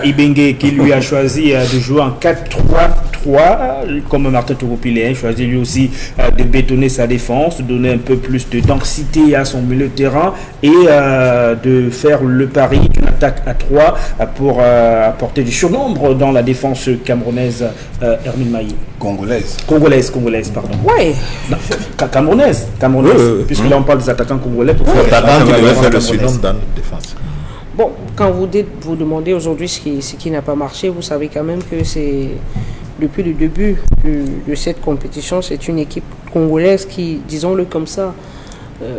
Ibenge qui lui a choisi de jouer en 4-3-3, comme Martin Touroupilé a choisi lui aussi de bétonner sa défense, de donner un peu plus de densité à son milieu de terrain et de faire le pari d'une attaque à 3 pour apporter du surnombre dans la défense camerounaise. Hermine Mailly. Congolaise, pardon. Oui. Camerounaise, puisque là on parle des attaquants congolais. L'attaquant qui devait faire le surnombre dans notre défense. Bon, quand vous demandez aujourd'hui ce qui n'a pas marché, vous savez quand même que c'est depuis le début de cette compétition, c'est une équipe congolaise qui, disons-le comme ça,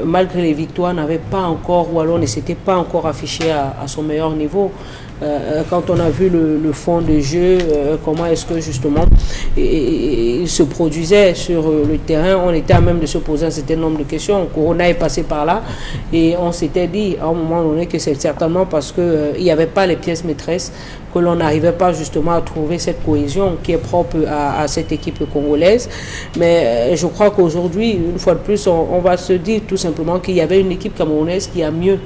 malgré les victoires, n'avait pas encore, ou alors ne s'était pas encore affiché à son meilleur niveau. Quand on a vu le fond de jeu, comment est-ce que justement il se produisait sur le terrain, on était à même de se poser un certain nombre de questions. Corona est passé par là et on s'était dit à un moment donné que c'est certainement parce qu'il n'y avait pas les pièces maîtresses que l'on n'arrivait pas justement à trouver cette cohésion qui est propre à cette équipe congolaise. Mais je crois qu'aujourd'hui, une fois de plus, on va se dire tout simplement qu'il y avait une équipe camerounaise qui a mieux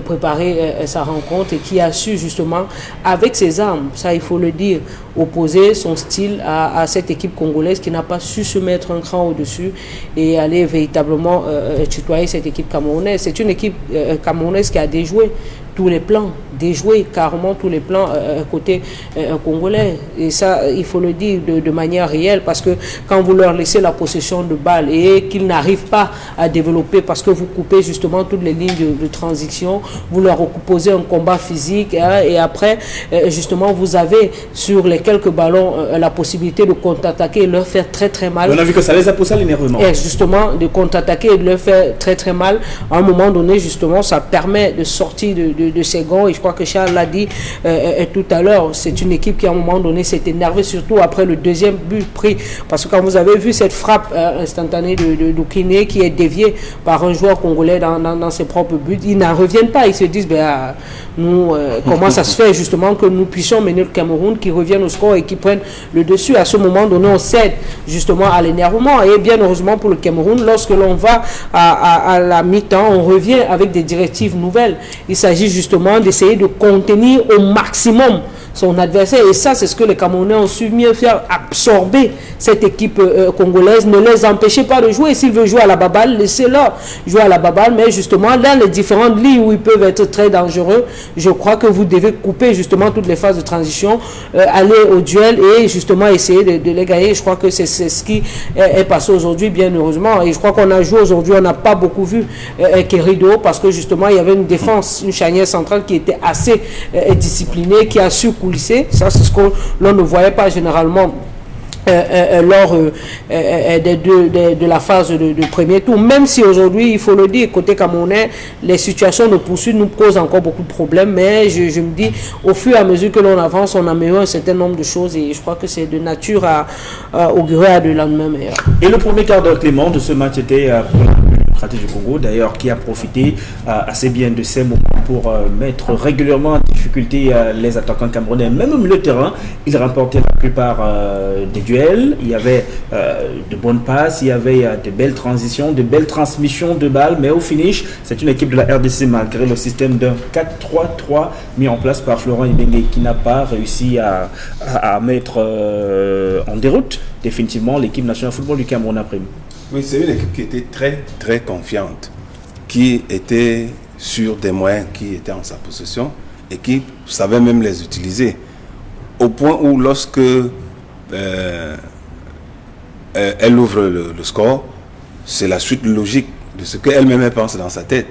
préparé sa rencontre et qui a su justement, avec ses armes, ça il faut le dire, opposer son style à cette équipe congolaise qui n'a pas su se mettre un cran au-dessus et aller véritablement tutoyer cette équipe camerounaise. C'est une équipe camerounaise qui a déjoué tous les plans, déjouer carrément tous les plans côté congolais. Et ça, il faut le dire de manière réelle, parce que quand vous leur laissez la possession de balles et qu'ils n'arrivent pas à développer, parce que vous coupez justement toutes les lignes de transition, vous leur opposez un combat physique, et après, justement, vous avez sur les quelques ballons la possibilité de contre-attaquer et leur faire très très mal. On a vu que ça les a poussés à l'énervement. Et justement, de contre-attaquer et de leur faire très très mal. À un moment donné, justement, ça permet de sortir de ses gonds, et je crois que Charles l'a dit tout à l'heure, c'est une équipe qui à un moment donné s'est énervée, surtout après le deuxième but pris, parce que quand vous avez vu cette frappe instantanée de Kiné qui est déviée par un joueur congolais dans ses propres buts, ils n'en reviennent pas, ils se disent nous, comment ça se fait justement que nous puissions mener le Cameroun, qui reviennent au score et qui prennent le dessus. À ce moment donné, on cède justement à l'énervement, et bien heureusement pour le Cameroun, lorsque l'on va à la mi-temps, on revient avec des directives nouvelles. Il s'agit justement d'essayer de contenir au maximum son adversaire, et ça c'est ce que les Camerounais ont su mieux faire, absorber cette équipe congolaise, ne les empêchez pas de jouer. S'ils veulent jouer à la baballe, laissez-leur jouer à la baballe, mais justement dans les différentes lignes où ils peuvent être très dangereux, je crois que vous devez couper justement toutes les phases de transition, aller au duel et justement essayer de les gagner. Je crois que c'est ce qui est passé aujourd'hui, bien heureusement, et je crois qu'on a joué aujourd'hui, on n'a pas beaucoup vu Kerido, parce que justement il y avait une défense, une charnière centrale qui était assez disciplinée, qui a su coulisser. Ça c'est ce que l'on ne voyait pas généralement lors de la phase de premier tour, même si aujourd'hui, il faut le dire, côté camerounais, les situations de poursuite nous posent encore beaucoup de problèmes, mais je me dis, au fur et à mesure que l'on avance, on améliore un certain nombre de choses, et je crois que c'est de nature à augurer à de lendemain meilleur. Et le premier quart d'heure, Clément, de ce match était pour la démocratie du Congo, d'ailleurs, qui a profité assez bien de ces moments pour mettre régulièrement en difficulté les attaquants camerounais. Même au milieu de terrain, ils remportaient la plupart des duels. Il y avait de bonnes passes, il y avait de belles transitions, de belles transmissions de balles, mais au finish, c'est une équipe de la RDC, malgré le système d'un 4-3-3 mis en place par Florent Ibenge, qui n'a pas réussi à mettre en déroute définitivement l'équipe nationale de football du Cameroun après. Oui, c'est une équipe qui était très très confiante, qui était sur des moyens qui étaient en sa possession et qui savait même les utiliser, au point où lorsque elle ouvre le score, c'est la suite logique de ce qu'elle-même pense dans sa tête.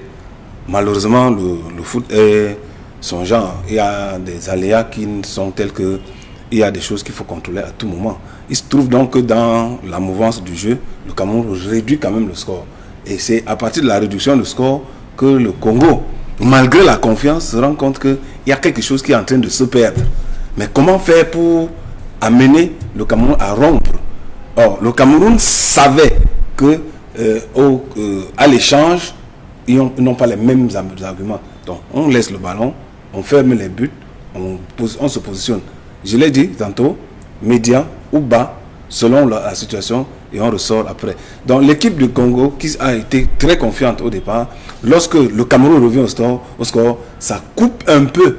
Malheureusement, le foot est son genre. Il y a des aléas qui sont tels que il y a des choses qu'il faut contrôler à tout moment. Il se trouve donc que dans la mouvance du jeu, le Cameroun réduit quand même le score. Et c'est à partir de la réduction du score que le Congo, malgré la confiance, se rend compte qu'il y a quelque chose qui est en train de se perdre. Mais comment faire pour amener le Cameroun à rompre? Or, le Cameroun savait que à l'échange, ils n'ont pas les mêmes arguments. Donc, on laisse le ballon, on ferme les buts, on se positionne. Je l'ai dit tantôt, médian ou bas, selon la situation, et on ressort après. Donc l'équipe du Congo, qui a été très confiante au départ, lorsque le Cameroun revient au score, ça coupe un peu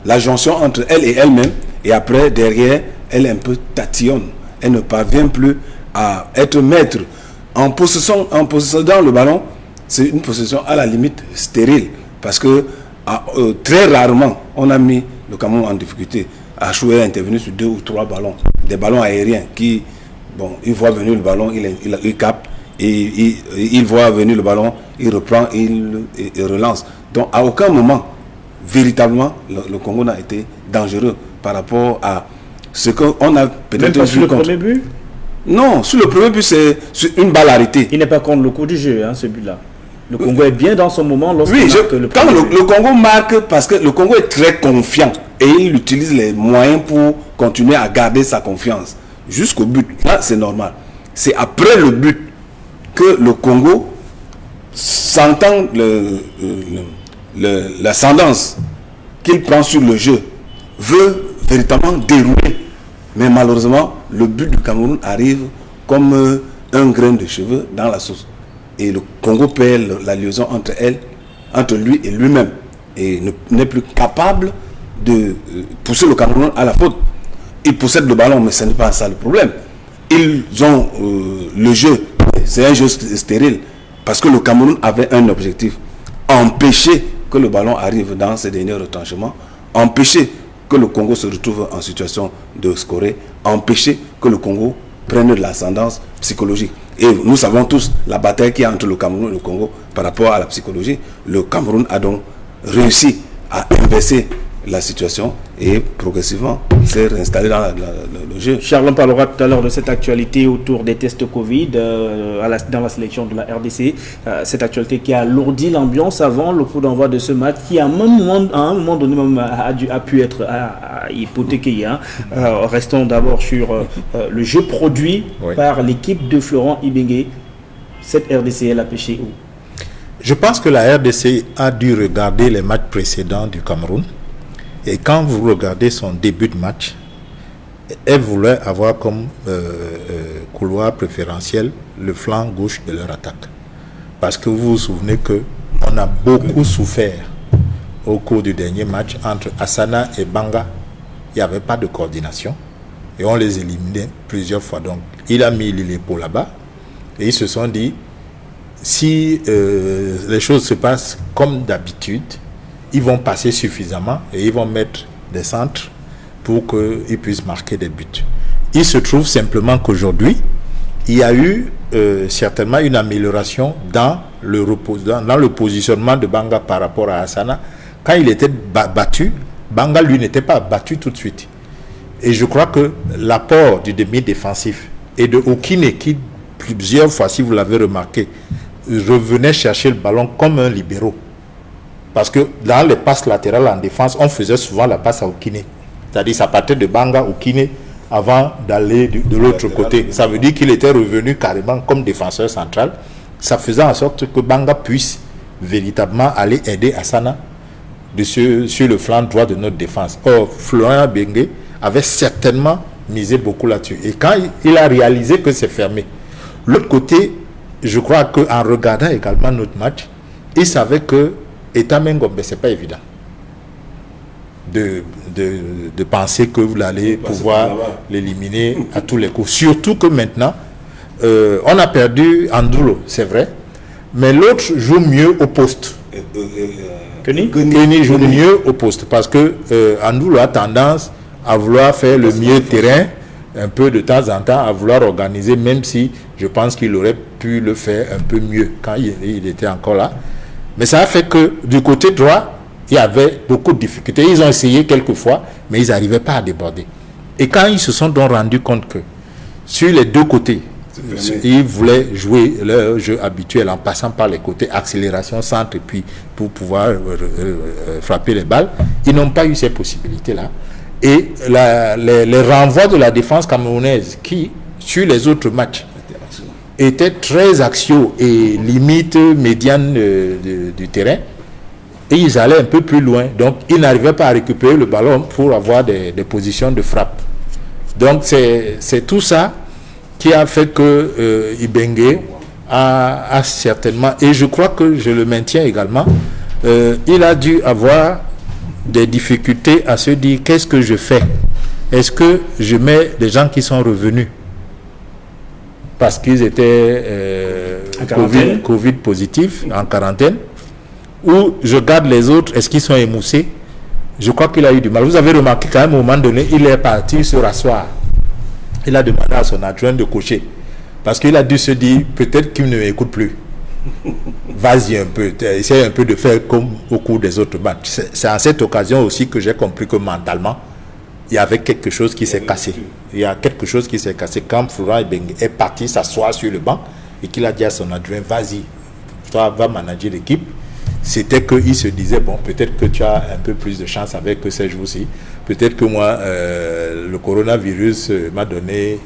la jonction entre elle et elle-même, et après, derrière, elle un peu tatillonne. Elle ne parvient plus à être maître. En possédant le ballon, c'est une possession à la limite stérile, parce que très rarement, on a mis le Cameroun en difficulté. Achou est intervenu sur 2 ou 3 ballons, des ballons aériens qui, il voit venir le ballon, il capte, et il voit venir le ballon, il reprend, il relance. Donc à aucun moment, véritablement, le Congo n'a été dangereux par rapport à ce qu'on a peut-être Même pas sur le premier but? Non, sur le premier but, c'est une balle arrêtée. Il n'est pas contre le cours du jeu, ce but-là. Le Congo est bien dans son moment lorsqu'il marque le Congo marque parce que le Congo est très confiant et il utilise les moyens pour continuer à garder sa confiance jusqu'au but. Là, c'est normal. C'est après le but que le Congo s'entend l'ascendance qu'il prend sur le jeu, veut véritablement dérouler. Mais malheureusement, le but du Cameroun arrive comme un grain de cheveux dans la sauce. Et le Congo perd la liaison entre lui et lui-même. Et n'est plus capable de pousser le Cameroun à la faute. Ils possèdent le ballon, mais ce n'est pas ça le problème. Ils ont le jeu. C'est un jeu stérile. Parce que le Cameroun avait un objectif. Empêcher que le ballon arrive dans ses derniers retranchements. Empêcher que le Congo se retrouve en situation de scorer. Empêcher que le Congo prenne de l'ascendance psychologique. Et nous savons tous la bataille qu'il y a entre le Cameroun et le Congo par rapport à la psychologie. Le Cameroun a donc réussi à inverser la situation et progressivement s'est réinstallé dans le jeu. Charles, on parlera tout à l'heure de cette actualité autour des tests Covid dans la sélection de la RDC. Cette actualité qui a alourdi l'ambiance avant le coup d'envoi de ce match qui à un moment donné même a pu être hypothéqué. Restons d'abord sur le jeu produit par l'équipe de Florent Ibenge. Cette RDC, elle a pêché où? Je pense que la RDC a dû regarder les matchs précédents du Cameroun. Et quand vous regardez son début de match, elle voulait avoir comme couloir préférentiel le flanc gauche de leur attaque. Parce que vous vous souvenez qu'on a beaucoup souffert au cours du dernier match entre Asana et Banga. Il n'y avait pas de coordination et on les éliminait plusieurs fois. Donc il a mis l'épaule là-bas et ils se sont dit, si les choses se passent comme d'habitude, ils vont passer suffisamment et ils vont mettre des centres pour qu'ils puissent marquer des buts. Il se trouve simplement qu'aujourd'hui, il y a eu certainement une amélioration dans le positionnement de Banga par rapport à Asana. Quand il était battu, Banga, lui, n'était pas battu tout de suite. Et je crois que l'apport du demi-défensif et de Okine, qui plusieurs fois, si vous l'avez remarqué, revenait chercher le ballon comme un libéraux. Parce que dans les passes latérales en défense, on faisait souvent la passe à Okine. C'est-à-dire ça partait de Banga, Okine, avant d'aller de l'autre côté. Ça veut dire qu'il était revenu carrément comme défenseur central. Ça faisait en sorte que Banga puisse véritablement aller aider Asana sur le flanc droit de notre défense. Or, Florent Ibenge avait certainement misé beaucoup là-dessus. Et quand il a réalisé que c'est fermé, l'autre côté, je crois qu'en regardant également notre match, il savait que Etame Ngombe, ce n'est pas évident de penser que vous allez pouvoir l'éliminer à tous les coups. Surtout que maintenant, on a perdu Andoulo, c'est vrai, mais l'autre joue mieux au poste. Kenny joue mieux au poste parce que Andoulo a tendance à vouloir faire le milieu terrain un peu de temps en temps à vouloir organiser, même si je pense qu'il aurait pu le faire un peu mieux quand il était encore là. Mais ça a fait que du côté droit, il y avait beaucoup de difficultés. Ils ont essayé quelques fois, mais ils n'arrivaient pas à déborder. Et quand ils se sont donc rendus compte que sur les deux côtés, ils voulaient jouer leur jeu habituel en passant par les côtés, accélération, centre, et puis pour pouvoir frapper les balles, ils n'ont pas eu ces possibilités-là. Et les renvois de la défense camerounaise qui, sur les autres matchs, étaient très axiaux et limite médiane du terrain, et ils allaient un peu plus loin. Donc, ils n'arrivaient pas à récupérer le ballon pour avoir des positions de frappe. Donc, c'est tout ça qui a fait que Ibengue a certainement, et je crois que je le maintiens également, il a dû avoir des difficultés à se dire qu'est-ce que je fais? Est-ce que je mets des gens qui sont revenus parce qu'ils étaient COVID positifs, en quarantaine, ou je garde les autres, est-ce qu'ils sont émoussés? Je crois qu'il a eu du mal. Vous avez remarqué qu'à un moment donné, il est parti se rasseoir. Il a demandé à son adjoint de cocher. Parce qu'il a dû se dire, peut-être qu'il ne m'écoute plus. Vas-y un peu, essaye un peu de faire comme au cours des autres matchs. C'est à cette occasion aussi que j'ai compris que mentalement, il y avait quelque chose qui s'est cassé. Il y a quelque chose qui s'est cassé quand Florent Ibengue est parti s'asseoir sur le banc et qu'il a dit à son adjoint, vas-y, toi va manager l'équipe. C'était qu'il se disait, bon, peut-être que tu as un peu plus de chance avec ces jours-ci. Peut-être que moi, le coronavirus m'a donné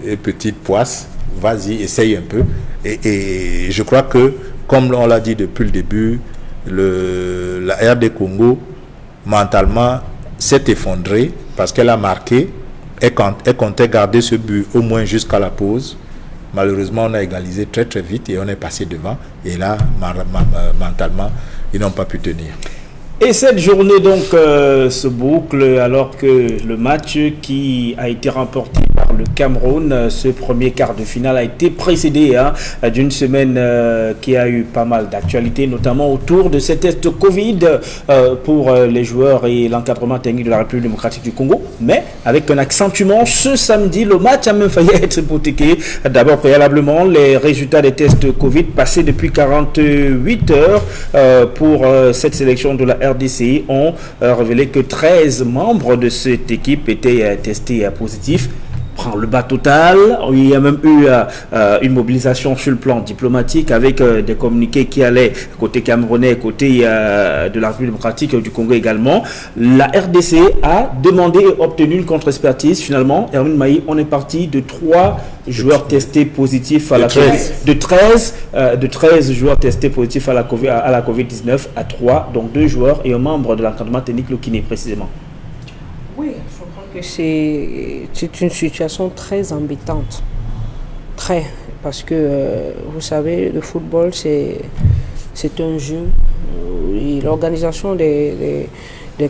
une petite poisse. Vas-y, essaye un peu. Et je crois que, comme on l'a dit depuis le début, la RD Congo, mentalement, s'est effondrée parce qu'elle a marqué. Elle comptait garder ce but au moins jusqu'à la pause. Malheureusement, on a égalisé très très vite et on est passé devant. Et là, mentalement, ils n'ont pas pu tenir. Et cette journée donc se boucle alors que le match qui a été remporté par le Cameroun, ce premier quart de finale a été précédé d'une semaine qui a eu pas mal d'actualités, notamment autour de ces tests Covid pour les joueurs et l'encadrement technique de la République démocratique du Congo. Mais avec un accentuement, ce samedi, le match a même failli être hypothéqué. D'abord, préalablement, les résultats des tests Covid passés depuis 48 heures pour cette sélection de la RDC ont révélé que 13 membres de cette équipe étaient testés positifs. Prend le bas total. Il y a même eu une mobilisation sur le plan diplomatique avec des communiqués qui allaient côté camerounais, côté de la République démocratique du Congo également. La RDC a demandé et obtenu une contre-expertise. Finalement, Hermine Maï, on est parti de 3 joueurs testés positifs à la COVID, de 13 joueurs testés positifs à la COVID-19 à 3, donc 2 joueurs et un membre de l'encadrement technique, le kiné précisément. Oui, je crois que c'est une situation très embêtante. Très. Parce que, vous savez, le football, c'est un jeu. Et l'organisation des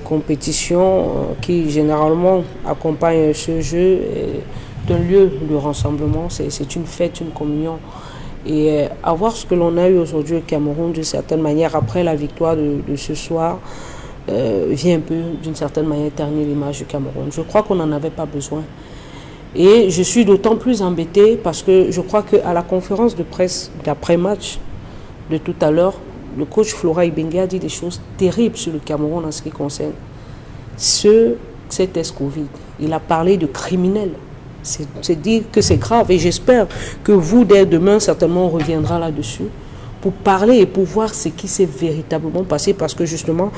compétitions qui, généralement, accompagnent ce jeu est un lieu de rassemblement. C'est une fête, une communion. Et avoir ce que l'on a eu aujourd'hui au Cameroun, d'une certaine manière, après la victoire de ce soir, vient un peu, d'une certaine manière, ternir l'image du Cameroun. Je crois qu'on n'en avait pas besoin. Et je suis d'autant plus embêtée parce que je crois qu'à la conférence de presse d'après-match de tout à l'heure, le coach Florent Ibengue a dit des choses terribles sur le Cameroun en ce qui concerne ces tests Covid. Il a parlé de criminels. C'est dire que c'est grave. Et j'espère que vous, dès demain, certainement, on reviendra là-dessus pour parler et pour voir ce qui s'est véritablement passé, parce que justement,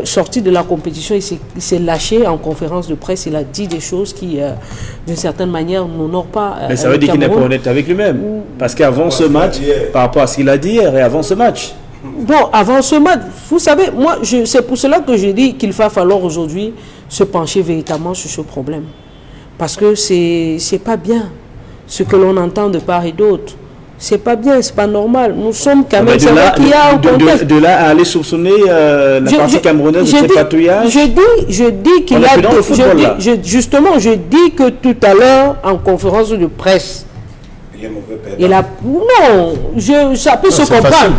sorti de la compétition, il s'est lâché en conférence de presse, il a dit des choses qui, d'une certaine manière, n'honorent pas. Mais ça veut dire qu'il n'est pas honnête avec lui-même, parce qu'avant ce match, par rapport à ce qu'il a dit hier et avant ce match. Bon, avant ce match, vous savez, moi, c'est pour cela que je dis qu'il va falloir aujourd'hui se pencher véritablement sur ce problème, parce que c'est pas bien ce que l'on entend de part et d'autre. C'est pas bien, c'est pas normal. Nous sommes quand même... De là à aller soupçonner la partie camerounaise de ces patouillages. Je dis qu'il a... Justement, je dis que tout à l'heure, en conférence de presse, il a... Non, ça peut se comprendre.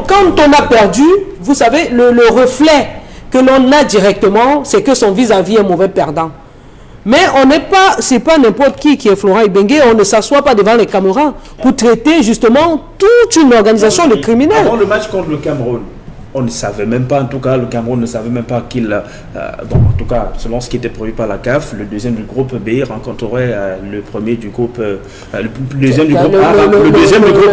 Quand on a perdu, vous savez, le reflet que l'on a directement, c'est que son vis-à-vis est mauvais perdant. Mais c'est pas n'importe qui est Florent Ibenge. On ne s'assoit pas devant les caméras pour traiter justement toute une organisation de criminels. Avant le match contre le Cameroun, on ne savait même pas, en tout cas, le Cameroun ne savait même pas qu'il, en tout cas, selon ce qui était prévu par la CAF, le deuxième du groupe B rencontrerait le premier du groupe, le deuxième du groupe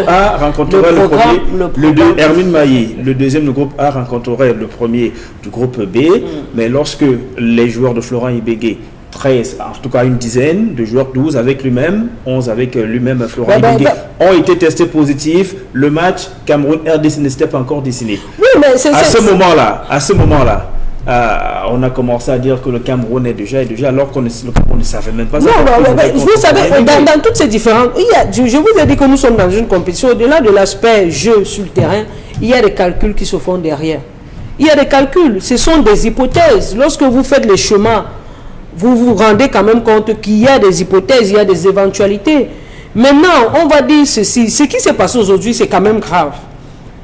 A rencontrerait le premier, Hermine Mailly, le deuxième du groupe A rencontrerait le premier du groupe B, mais lorsque les joueurs de Florent Ibenge 13, en tout cas une dizaine de joueurs, 12 avec lui-même, 11 avec lui-même Florent Ibenge, ont été testés positifs. Le match Cameroun-RDC n'était pas encore dessiné. Oui, mais à ce moment-là, on a commencé à dire que le Cameroun est déjà alors qu'on ne savait même pas. Non, vous savez, dans toutes ces différentes... je vous ai dit que nous sommes dans une compétition. Au-delà de l'aspect jeu sur le terrain, il y a des calculs qui se font derrière. Il y a des calculs, ce sont des hypothèses. Lorsque vous faites les chemins, vous vous rendez quand même compte qu'il y a des hypothèses, il y a des éventualités. Maintenant, on va dire ceci. Ce qui s'est passé aujourd'hui, c'est quand même grave.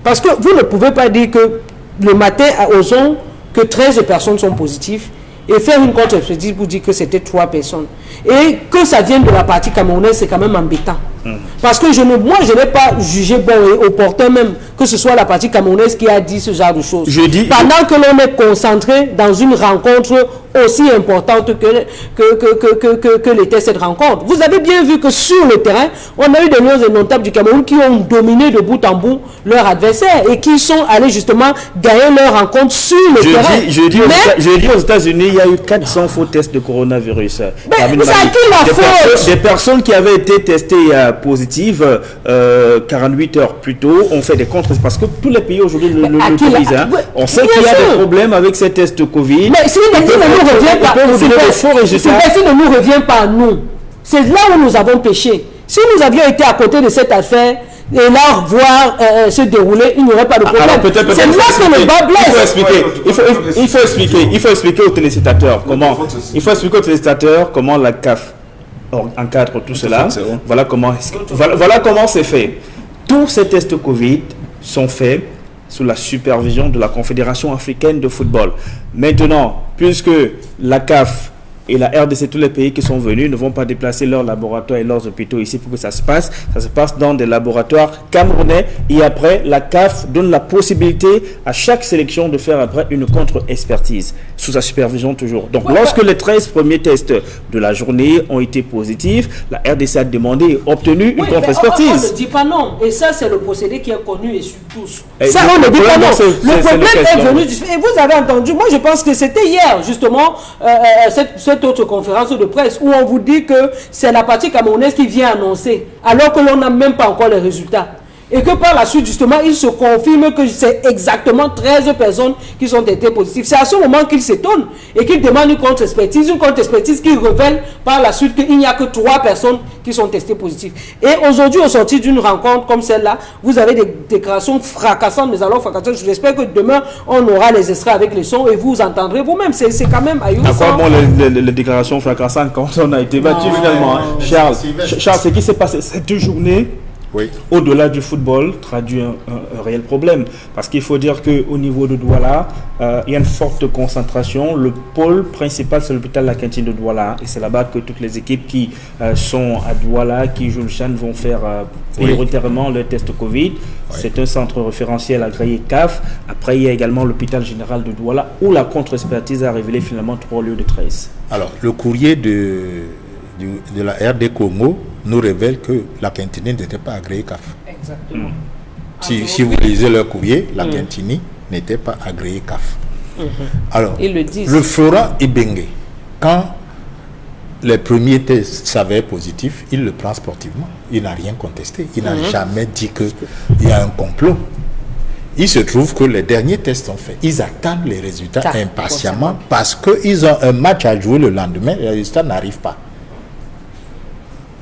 Parce que vous ne pouvez pas dire que le matin, osons que 13 personnes sont positives et faire une contre-expertise pour dire que c'était 3 personnes. Et que ça vienne de la partie camerounaise, c'est quand même embêtant. Parce que moi, je n'ai pas jugé bon et opportun même que ce soit la partie camerounaise qui a dit ce genre de choses. Pendant que l'on est concentré dans une rencontre aussi importante que l'était cette rencontre. Vous avez bien vu que sur le terrain, on a eu des lions indomptables du Cameroun qui ont dominé de bout en bout leur adversaire et qui sont allés justement gagner leur rencontre sur le terrain. Je dis aux États-Unis, il y a eu 400 faux tests de coronavirus. C'est à qui la faute? Des personnes qui avaient été testées positives 48 heures plus tôt ont fait des contre parce que tous les pays aujourd'hui le disent. On sait qu'il y a des problèmes avec ces tests de Covid. Mais si ne nous revient pas à nous, c'est là où nous avons péché. Si nous avions été à côté de cette affaire et là voir se dérouler, il n'y aurait pas de problème. C'est là que le bas blesse. Il faut expliquer aux téléspectateurs comment la CAF encadre tout cela. Voilà comment c'est fait. Tous ces tests Covid sont faits sous la supervision de la Confédération africaine de football. Maintenant, puisque la CAF et la RDC, tous les pays qui sont venus, ne vont pas déplacer leurs laboratoires et leurs hôpitaux ici pour que ça se passe dans des laboratoires camerounais et après, la CAF donne la possibilité à chaque sélection de faire après une contre-expertise, sous sa supervision toujours. Donc, lorsque les 13 premiers tests de la journée ont été positifs, la RDC a demandé et obtenu une contre-expertise. On ne dit pas non. Et ça, c'est le procédé qui est connu et sur tous. Ça, on ne dit pas non. Le problème est venu... Et vous avez entendu, moi je pense que c'était hier, justement, cette autre conférence de presse où on vous dit que c'est la partie camerounaise qui vient annoncer, alors que l'on n'a même pas encore les résultats. Et que par la suite, justement, il se confirme que c'est exactement 13 personnes qui sont été positives. C'est à ce moment qu'il s'étonne et qu'il demande une contre-expertise qui révèle par la suite qu'il n'y a que 3 personnes qui sont testées positives. Et aujourd'hui, au sortir d'une rencontre comme celle-là, vous avez des déclarations fracassantes, mais alors fracassantes. J'espère que demain, on aura les extraits avec les sons et vous entendrez vous-même. C'est quand même ahurissant. À quoi bon les déclarations fracassantes quand on a été battu finalement, Charles, ce qui s'est passé cette journée, au-delà du football, traduit un réel problème. Parce qu'il faut dire qu'au niveau de Douala, il y a une forte concentration. Le pôle principal, c'est l'hôpital La Cantine de Douala. Et c'est là-bas que toutes les équipes qui sont à Douala, qui jouent le CHAN, vont faire prioritairement le test Covid. C'est un centre référentiel agréé CAF. Après, il y a également l'hôpital général de Douala, où la contre-expertise a révélé finalement 3 lieux de 13. Alors, le courrier de la RD Congo nous révèle que la Quintini n'était pas agréée CAF. Exactement. Si vous lisez leur courrier, la Quintini n'était pas agréée CAF. Alors, le Florent Ibenge, quand les premiers tests s'avèrent positifs, il le prend sportivement. Il n'a rien contesté. Il n'a jamais dit qu'il y a un complot. Il se trouve que les derniers tests sont faits. Ils attendent les résultats impatiemment parce qu'ils ont un match à jouer le lendemain et les résultats n'arrivent pas.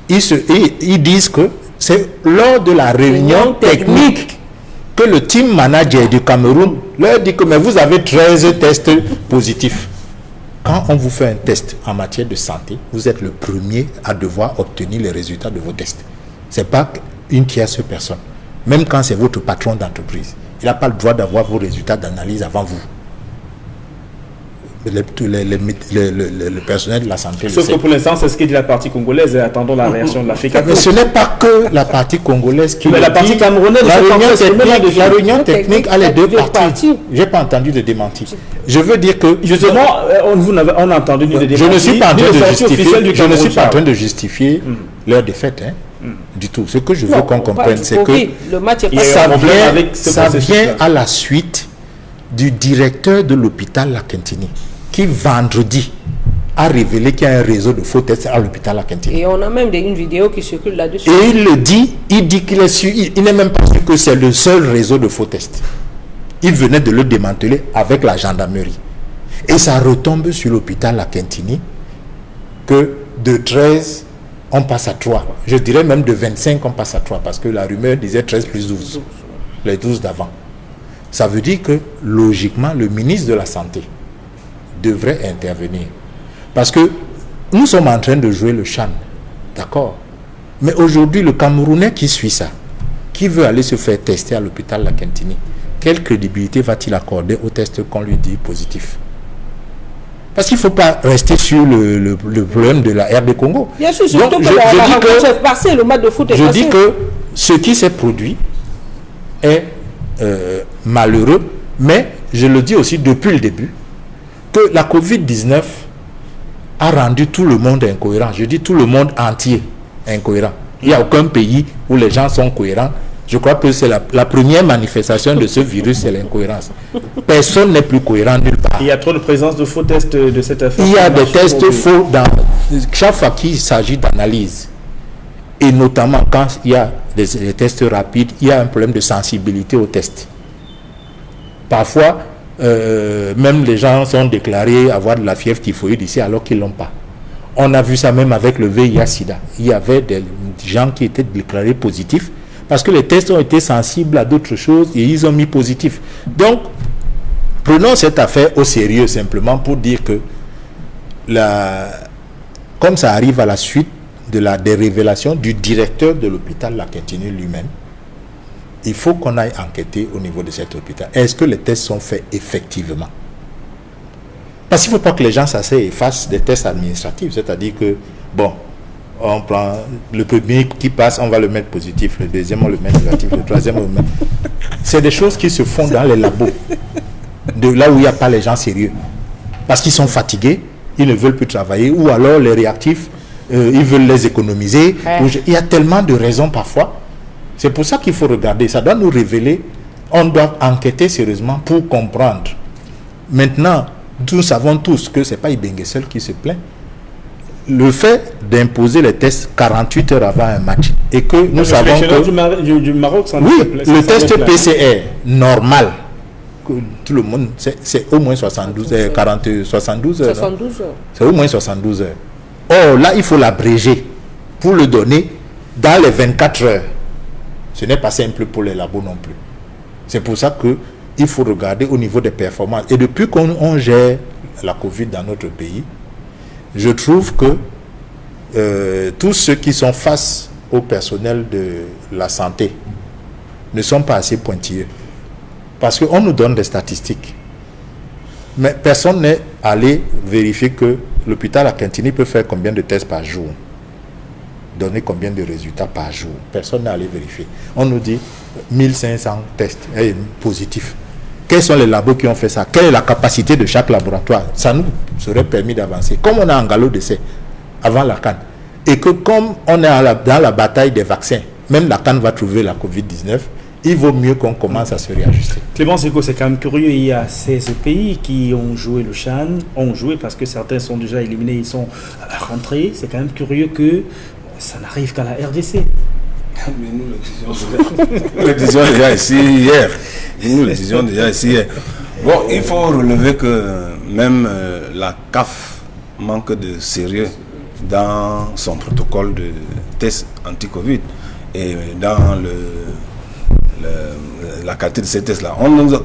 Ils disent que c'est lors de la réunion technique que le team manager du Cameroun leur dit que mais vous avez 13 tests positifs. Quand on vous fait un test en matière de santé, vous êtes le premier à devoir obtenir les résultats de vos tests. Ce n'est pas une tierce personne. Même quand c'est votre patron d'entreprise, il n'a pas le droit d'avoir vos résultats d'analyse avant vous. le personnel de la santé. Sauf que pour l'instant, c'est ce que dit la partie congolaise et attendons la réaction de l'Afrique. Mais ce n'est pas que la partie congolaise qui. Mais la partie camerounaise, la réunion technique a les deux parties. Je n'ai pas entendu de démenti. Je veux dire que. Justement, on a entendu ni de démenti. Je ne suis pas en train de justifier leur défaite. Du tout. Ce que je veux qu'on comprenne, c'est que le match est ça vient à la suite du directeur de l'hôpital Lakentini qui vendredi a révélé qu'il y a un réseau de faux tests à l'hôpital Lakentini. Et on a même une vidéo qui circule là-dessus. Et il le dit, il dit qu'il est sûr, il n'est même pas sûr que c'est le seul réseau de faux tests. Il venait de le démanteler avec la gendarmerie. Et ça retombe sur l'hôpital Lakentini que de 13 on passe à 3. Je dirais même de 25 on passe à 3 parce que la rumeur disait 13 plus 12. Les 12 d'avant. Ça veut dire que logiquement le ministre de la Santé devrait intervenir. Parce que nous sommes en train de jouer le CHAN. D'accord. Mais aujourd'hui le Camerounais qui suit ça, qui veut aller se faire tester à l'hôpital Lakentini, quelle crédibilité va-t-il accorder au test qu'on lui dit positif? Parce qu'il ne faut pas rester sur le problème de la RD Congo. Bien sûr, surtout que le match de foot est passé. Je dis que ce qui s'est produit est malheureux, mais je le dis aussi depuis le début, que la COVID-19 a rendu tout le monde incohérent. Je dis tout le monde entier incohérent. Il n'y a aucun pays où les gens sont cohérents. Je crois que c'est la première manifestation de ce virus, c'est l'incohérence. Personne n'est plus cohérent nulle part. Il y a trop de présence de faux tests de cette affaire. Il y a des tests faux dans chaque fois qu'il s'agit d'analyse. Et notamment quand il y a des tests rapides, il y a un problème de sensibilité aux tests. Parfois, même les gens sont déclarés avoir de la fièvre typhoïde ici alors qu'ils ne l'ont pas. On a vu ça même avec le VIH-Sida. Il y avait des gens qui étaient déclarés positifs parce que les tests ont été sensibles à d'autres choses et ils ont mis positif. Donc, prenons cette affaire au sérieux simplement pour dire que comme ça arrive à la suite des révélations du directeur de l'hôpital Lakentini lui-même, il faut qu'on aille enquêter au niveau de cet hôpital. Est-ce que les tests sont faits effectivement? Parce qu'il ne faut pas que les gens s'asseyent et fassent des tests administratifs, c'est-à-dire que, bon, on prend le premier qui passe, on va le mettre positif, le deuxième on le met négatif, le troisième on le met. C'est des choses qui se font dans les labos, de là où il n'y a pas les gens sérieux, parce qu'ils sont fatigués, ils ne veulent plus travailler, ou alors les réactifs, ils veulent les économiser. Il y a tellement de raisons parfois. C'est pour ça qu'il faut regarder, ça doit nous révéler, on doit enquêter sérieusement pour comprendre. Maintenant, nous savons tous que ce n'est pas Ibenge seul qui se plaint. Le fait d'imposer les tests 48 heures avant un match et que nous savons que du Maroc, oui, le test PCR normal, que tout le monde, c'est au moins 72 heures, 72 heures. 72 heures. C'est au moins 72 heures. Or là, il faut l'abréger pour le donner dans les 24 heures. Ce n'est pas simple pour les labos non plus. C'est pour ça qu'il faut regarder au niveau des performances. Et depuis qu'on gère la Covid dans notre pays, je trouve que tous ceux qui sont face au personnel de la santé ne sont pas assez pointilleux. Parce qu'on nous donne des statistiques. Mais personne n'est allé vérifier que l'hôpital Lakentini peut faire combien de tests par jour, donner combien de résultats par jour. Personne n'est allé vérifier. On nous dit 1500 tests positifs. Quels sont les labos qui ont fait ça? Quelle est la capacité de chaque laboratoire? Ça nous serait permis d'avancer. Comme on a un galop d'essai avant la CAN, et que comme on est dans la bataille des vaccins, même la CAN va trouver la COVID-19, il vaut mieux qu'on commence à se réajuster. Clément Seko, c'est quand même curieux. Il y a 16 pays qui ont joué le CHAN, ont joué parce que certains sont déjà éliminés, ils sont rentrés. C'est quand même curieux que ça n'arrive qu'à la RDC. Mais nous le disions déjà ici hier. Nous le disions déjà ici hier. Bon, il faut relever que même la CAF manque de sérieux dans son protocole de test anti-Covid et dans la qualité de ces tests-là.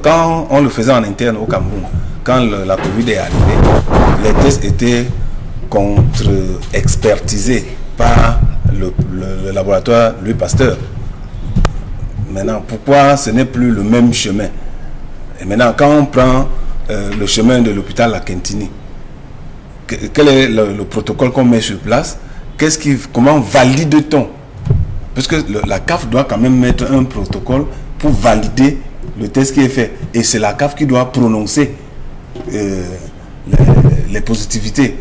Quand on le faisait en interne au Cameroun, quand la Covid est arrivée, les tests étaient contre-expertisés par le laboratoire Louis Pasteur. Maintenant, pourquoi ce n'est plus le même chemin? Et maintenant, quand on prend le chemin de l'hôpital à Kentini. Quel est le protocole qu'on met sur place? Comment valide-t-on? Parce que la CAF doit quand même mettre un protocole pour valider le test qui est fait. Et c'est la CAF qui doit prononcer les positivités.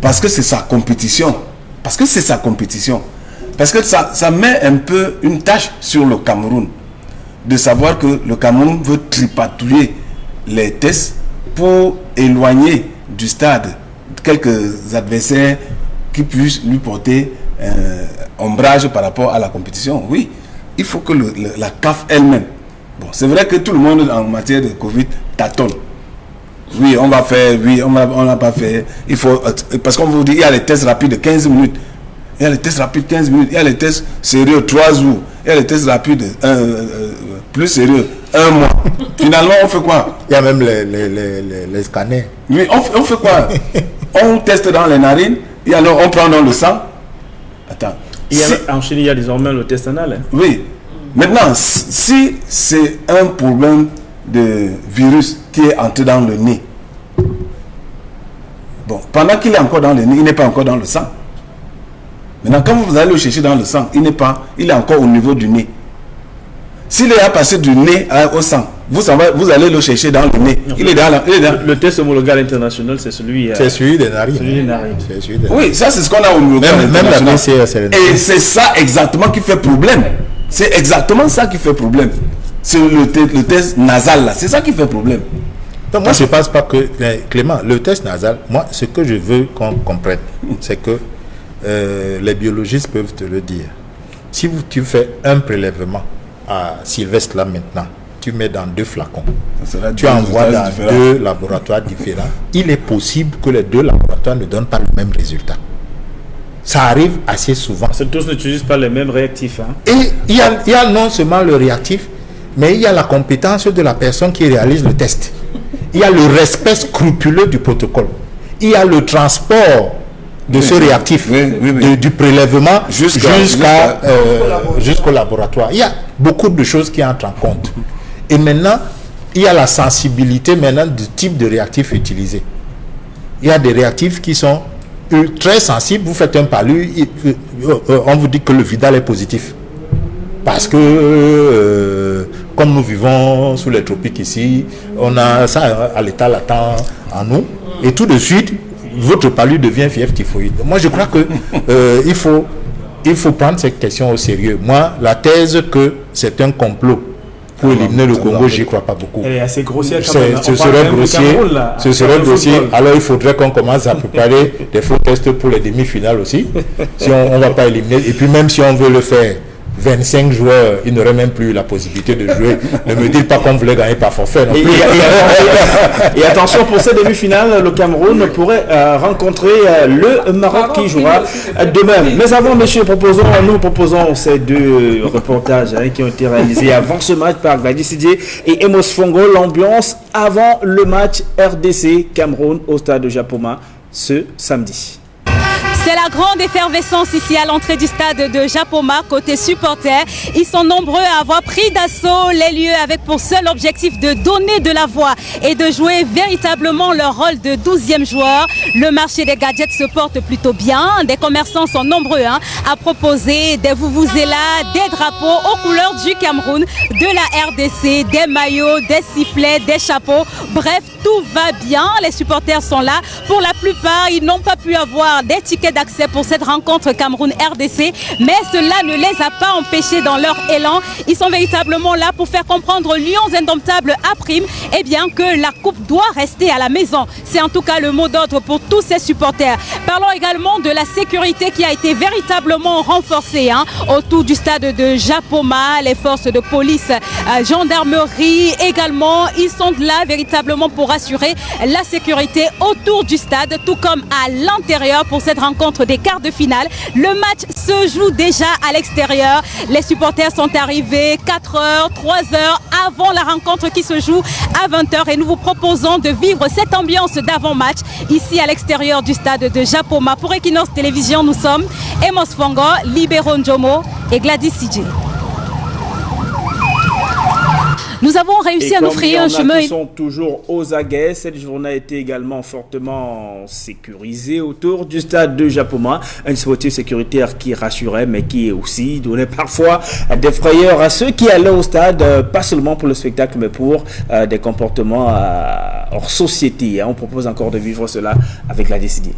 Parce que c'est sa compétition. Parce que ça met un peu une tâche sur le Cameroun. De savoir que le Cameroun veut tripatouiller les tests pour éloigner du stade quelques adversaires qui puissent lui porter ombrage par rapport à la compétition. Oui, il faut que la CAF elle-même. Bon, c'est vrai que tout le monde en matière de Covid tâtonne. Oui, on va faire, oui, on n'a pas fait. Il faut, parce qu'on vous dit, il y a les tests rapides de 15 minutes. Il y a les tests rapides 15 minutes. Il y a les tests sérieux 3 jours. Il y a les tests rapides plus sérieux 1 mois. Finalement, on fait quoi? Il y a même les scanners. Oui, on fait quoi? On teste dans les narines. Et alors, on prend dans le sang. Attends. En Chine, il y a désormais le test anal. Hein. Oui. Maintenant, si c'est un problème de virus qui est entré dans le nez, bon, pendant qu'il est encore dans le nez, il n'est pas encore dans le sang. Maintenant, quand vous allez le chercher dans le sang, il est encore au niveau du nez. S'il est passé du nez au sang, vous allez le chercher dans le nez. Il est dans le test homologal international, c'est celui des narines. Oui, ça c'est ce qu'on a homologué. Même la PCR. Et c'est ça exactement qui fait problème. C'est exactement ça qui fait problème. C'est le test nasal là. C'est ça qui fait problème. Donc moi je ne pense pas que, Clément, le test nasal, moi ce que je veux qu'on comprenne, c'est que les biologistes peuvent te le dire. Si tu fais un prélèvement à Sylvestre là maintenant, tu mets dans 2 flacons, tu envoies dans 2 laboratoires différents, il est possible que les 2 laboratoires ne donnent pas le même résultat. Ça arrive assez souvent. Parce que tous n'utilisent pas les mêmes réactifs. Hein. Et il y a non seulement le réactif, mais il y a la compétence de la personne qui réalise le test. Il y a le respect scrupuleux du protocole. Il y a le transport de ce réactif, du prélèvement jusqu'au laboratoire. Il y a beaucoup de choses qui entrent en compte. Et maintenant, il y a la sensibilité maintenant du type de réactif utilisé. Il y a des réactifs qui sont très sensibles. Vous faites un palu, on vous dit que le Vidal est positif. Parce que, comme nous vivons sous les tropiques ici, on a ça à l'état latent en nous. Et tout de suite, votre palu devient fièvre typhoïde. Moi, je crois que il faut prendre cette question au sérieux. Moi, la thèse que c'est un complot pour éliminer le Congo, j'y crois pas beaucoup. Elle est assez grossière. Ce serait grossier. Alors, il faudrait qu'on commence à préparer des faux tests pour les demi-finales aussi. Si on va pas éliminer. Et puis, même si on veut le faire 25 joueurs, ils n'auraient même plus la possibilité de jouer. Ne me dites pas qu'on voulait gagner par forfait. Et attention, pour cette demi-finale, le Cameroun pourrait rencontrer le Maroc qui jouera demain. Mais avant, monsieur, nous proposons ces 2 reportages qui ont été réalisés avant ce match par Glady Sidje et Emos Fongo. L'ambiance avant le match RDC-Cameroun au stade de Japoma ce samedi. C'est la grande effervescence ici à l'entrée du stade de Japoma, côté supporters. Ils sont nombreux à avoir pris d'assaut les lieux avec pour seul objectif de donner de la voix et de jouer véritablement leur rôle de 12e joueur. Le marché des gadgets se porte plutôt bien. Des commerçants sont nombreux à proposer des vuvuzelas, des drapeaux aux couleurs du Cameroun, de la RDC, des maillots, des sifflets, des chapeaux. Bref, tout va bien. Les supporters sont là. Pour la plupart, ils n'ont pas pu avoir des tickets d'accès pour cette rencontre Cameroun-RDC, mais cela ne les a pas empêchés dans leur élan. Ils sont véritablement là pour faire comprendre aux Lions indomptables à prime que la coupe doit rester à la maison. C'est en tout cas le mot d'ordre pour tous ces supporters. Parlons également de la sécurité qui a été véritablement renforcée autour du stade de Japoma. Les forces de police, gendarmerie également, ils sont là véritablement pour assurer la sécurité autour du stade, tout comme à l'intérieur pour cette rencontre des quarts de finale. Le match se joue déjà à l'extérieur. Les supporters sont arrivés 4h, 3h avant la rencontre qui se joue à 20h et nous vous proposons de vivre cette ambiance d'avant-match ici à l'extérieur du stade de Japoma. Pour Equinox Télévision, nous sommes Emos Fongo, Libero Njomo et Glady Sidje. Nous avons réussi à nous frayer un chemin. Ils sont toujours aux aguets. Cette journée a été également fortement sécurisée autour du stade de Japoma. Un dispositif sécuritaire qui rassurait, mais qui aussi donnait parfois des frayeurs à ceux qui allaient au stade, pas seulement pour le spectacle, mais pour des comportements hors société. On propose encore de vivre cela avec la décision.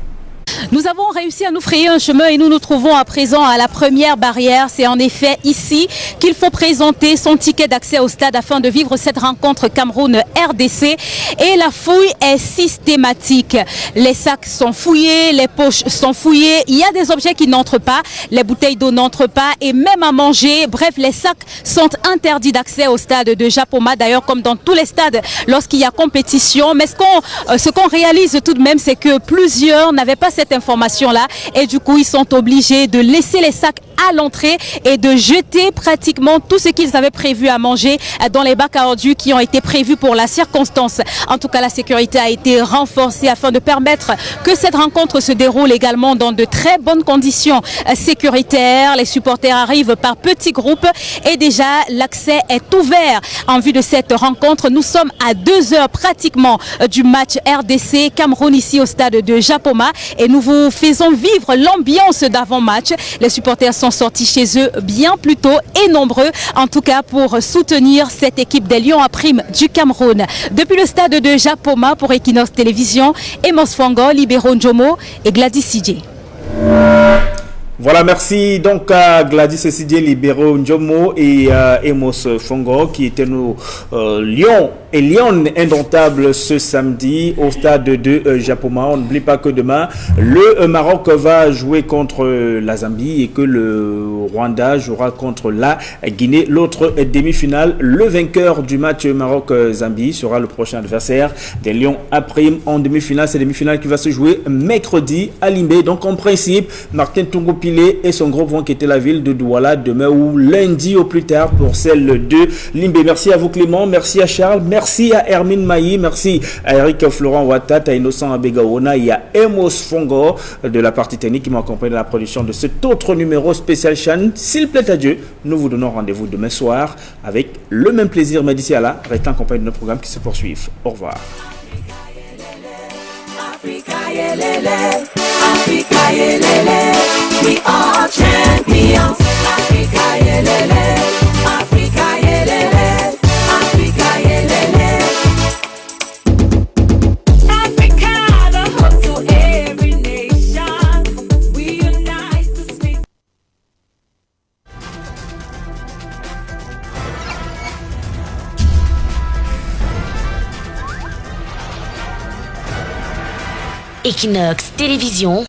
Nous avons réussi à nous frayer un chemin et nous nous trouvons à présent à la première barrière. C'est en effet ici qu'il faut présenter son ticket d'accès au stade afin de vivre cette rencontre Cameroun-RDC. Et la fouille est systématique. Les sacs sont fouillés, les poches sont fouillées. Il y a des objets qui n'entrent pas, les bouteilles d'eau n'entrent pas et même à manger. Bref, les sacs sont interdits d'accès au stade de Japoma. D'ailleurs, comme dans tous les stades lorsqu'il y a compétition. Mais ce qu'on réalise tout de même, c'est que plusieurs n'avaient pas cette information-là et du coup ils sont obligés de laisser les sacs à l'entrée et de jeter pratiquement tout ce qu'ils avaient prévu à manger dans les bacs à ordures qui ont été prévus pour la circonstance. En tout cas, la sécurité a été renforcée afin de permettre que cette rencontre se déroule également dans de très bonnes conditions sécuritaires. Les supporters arrivent par petits groupes et déjà l'accès est ouvert en vue de cette rencontre. Nous sommes à 2 heures pratiquement du match RDC Cameroun ici au stade de Japoma et nous vous faisons vivre l'ambiance d'avant-match. Les supporters sont sortis chez eux bien plus tôt et nombreux, en tout cas pour soutenir cette équipe des Lions à prime du Cameroun. Depuis le stade de Japoma pour Equinox Télévision, Emos Fongo, Libero Njomo et Gladys Sidje. Voilà, merci donc à Gladys Sidje, Libero Njomo et Emos Fongo qui étaient nos Lions et Lyon indomptables ce samedi au stade de Japoma. On n'oublie pas que demain, le Maroc va jouer contre la Zambie et que le Rwanda jouera contre la Guinée. L'autre demi-finale, le vainqueur du match Maroc-Zambie sera le prochain adversaire des Lions à prime en demi-finale. C'est la demi-finale qui va se jouer mercredi à Limbé. Donc en principe, Martin Tungo-Pilé et son groupe vont quitter la ville de Douala demain ou lundi au plus tard pour celle de Limbé. Merci à vous Clément, merci à Charles, merci à Hermine Maï, merci à Eric Florent Ouattat, à Innocent Abegaona et à Emos Fongo de la partie technique qui m'ont accompagné dans la production de cet autre numéro spécial Chan. S'il plaît à Dieu, nous vous donnons rendez-vous demain soir avec le même plaisir. Mais d'ici à là, restez en compagnie de nos programmes qui se poursuivent. Au revoir. We are champions. Africa yelele, Africa yelele, Africa yelele. Africa, the hope to every nation. We unite to speak. Equinox Télévision.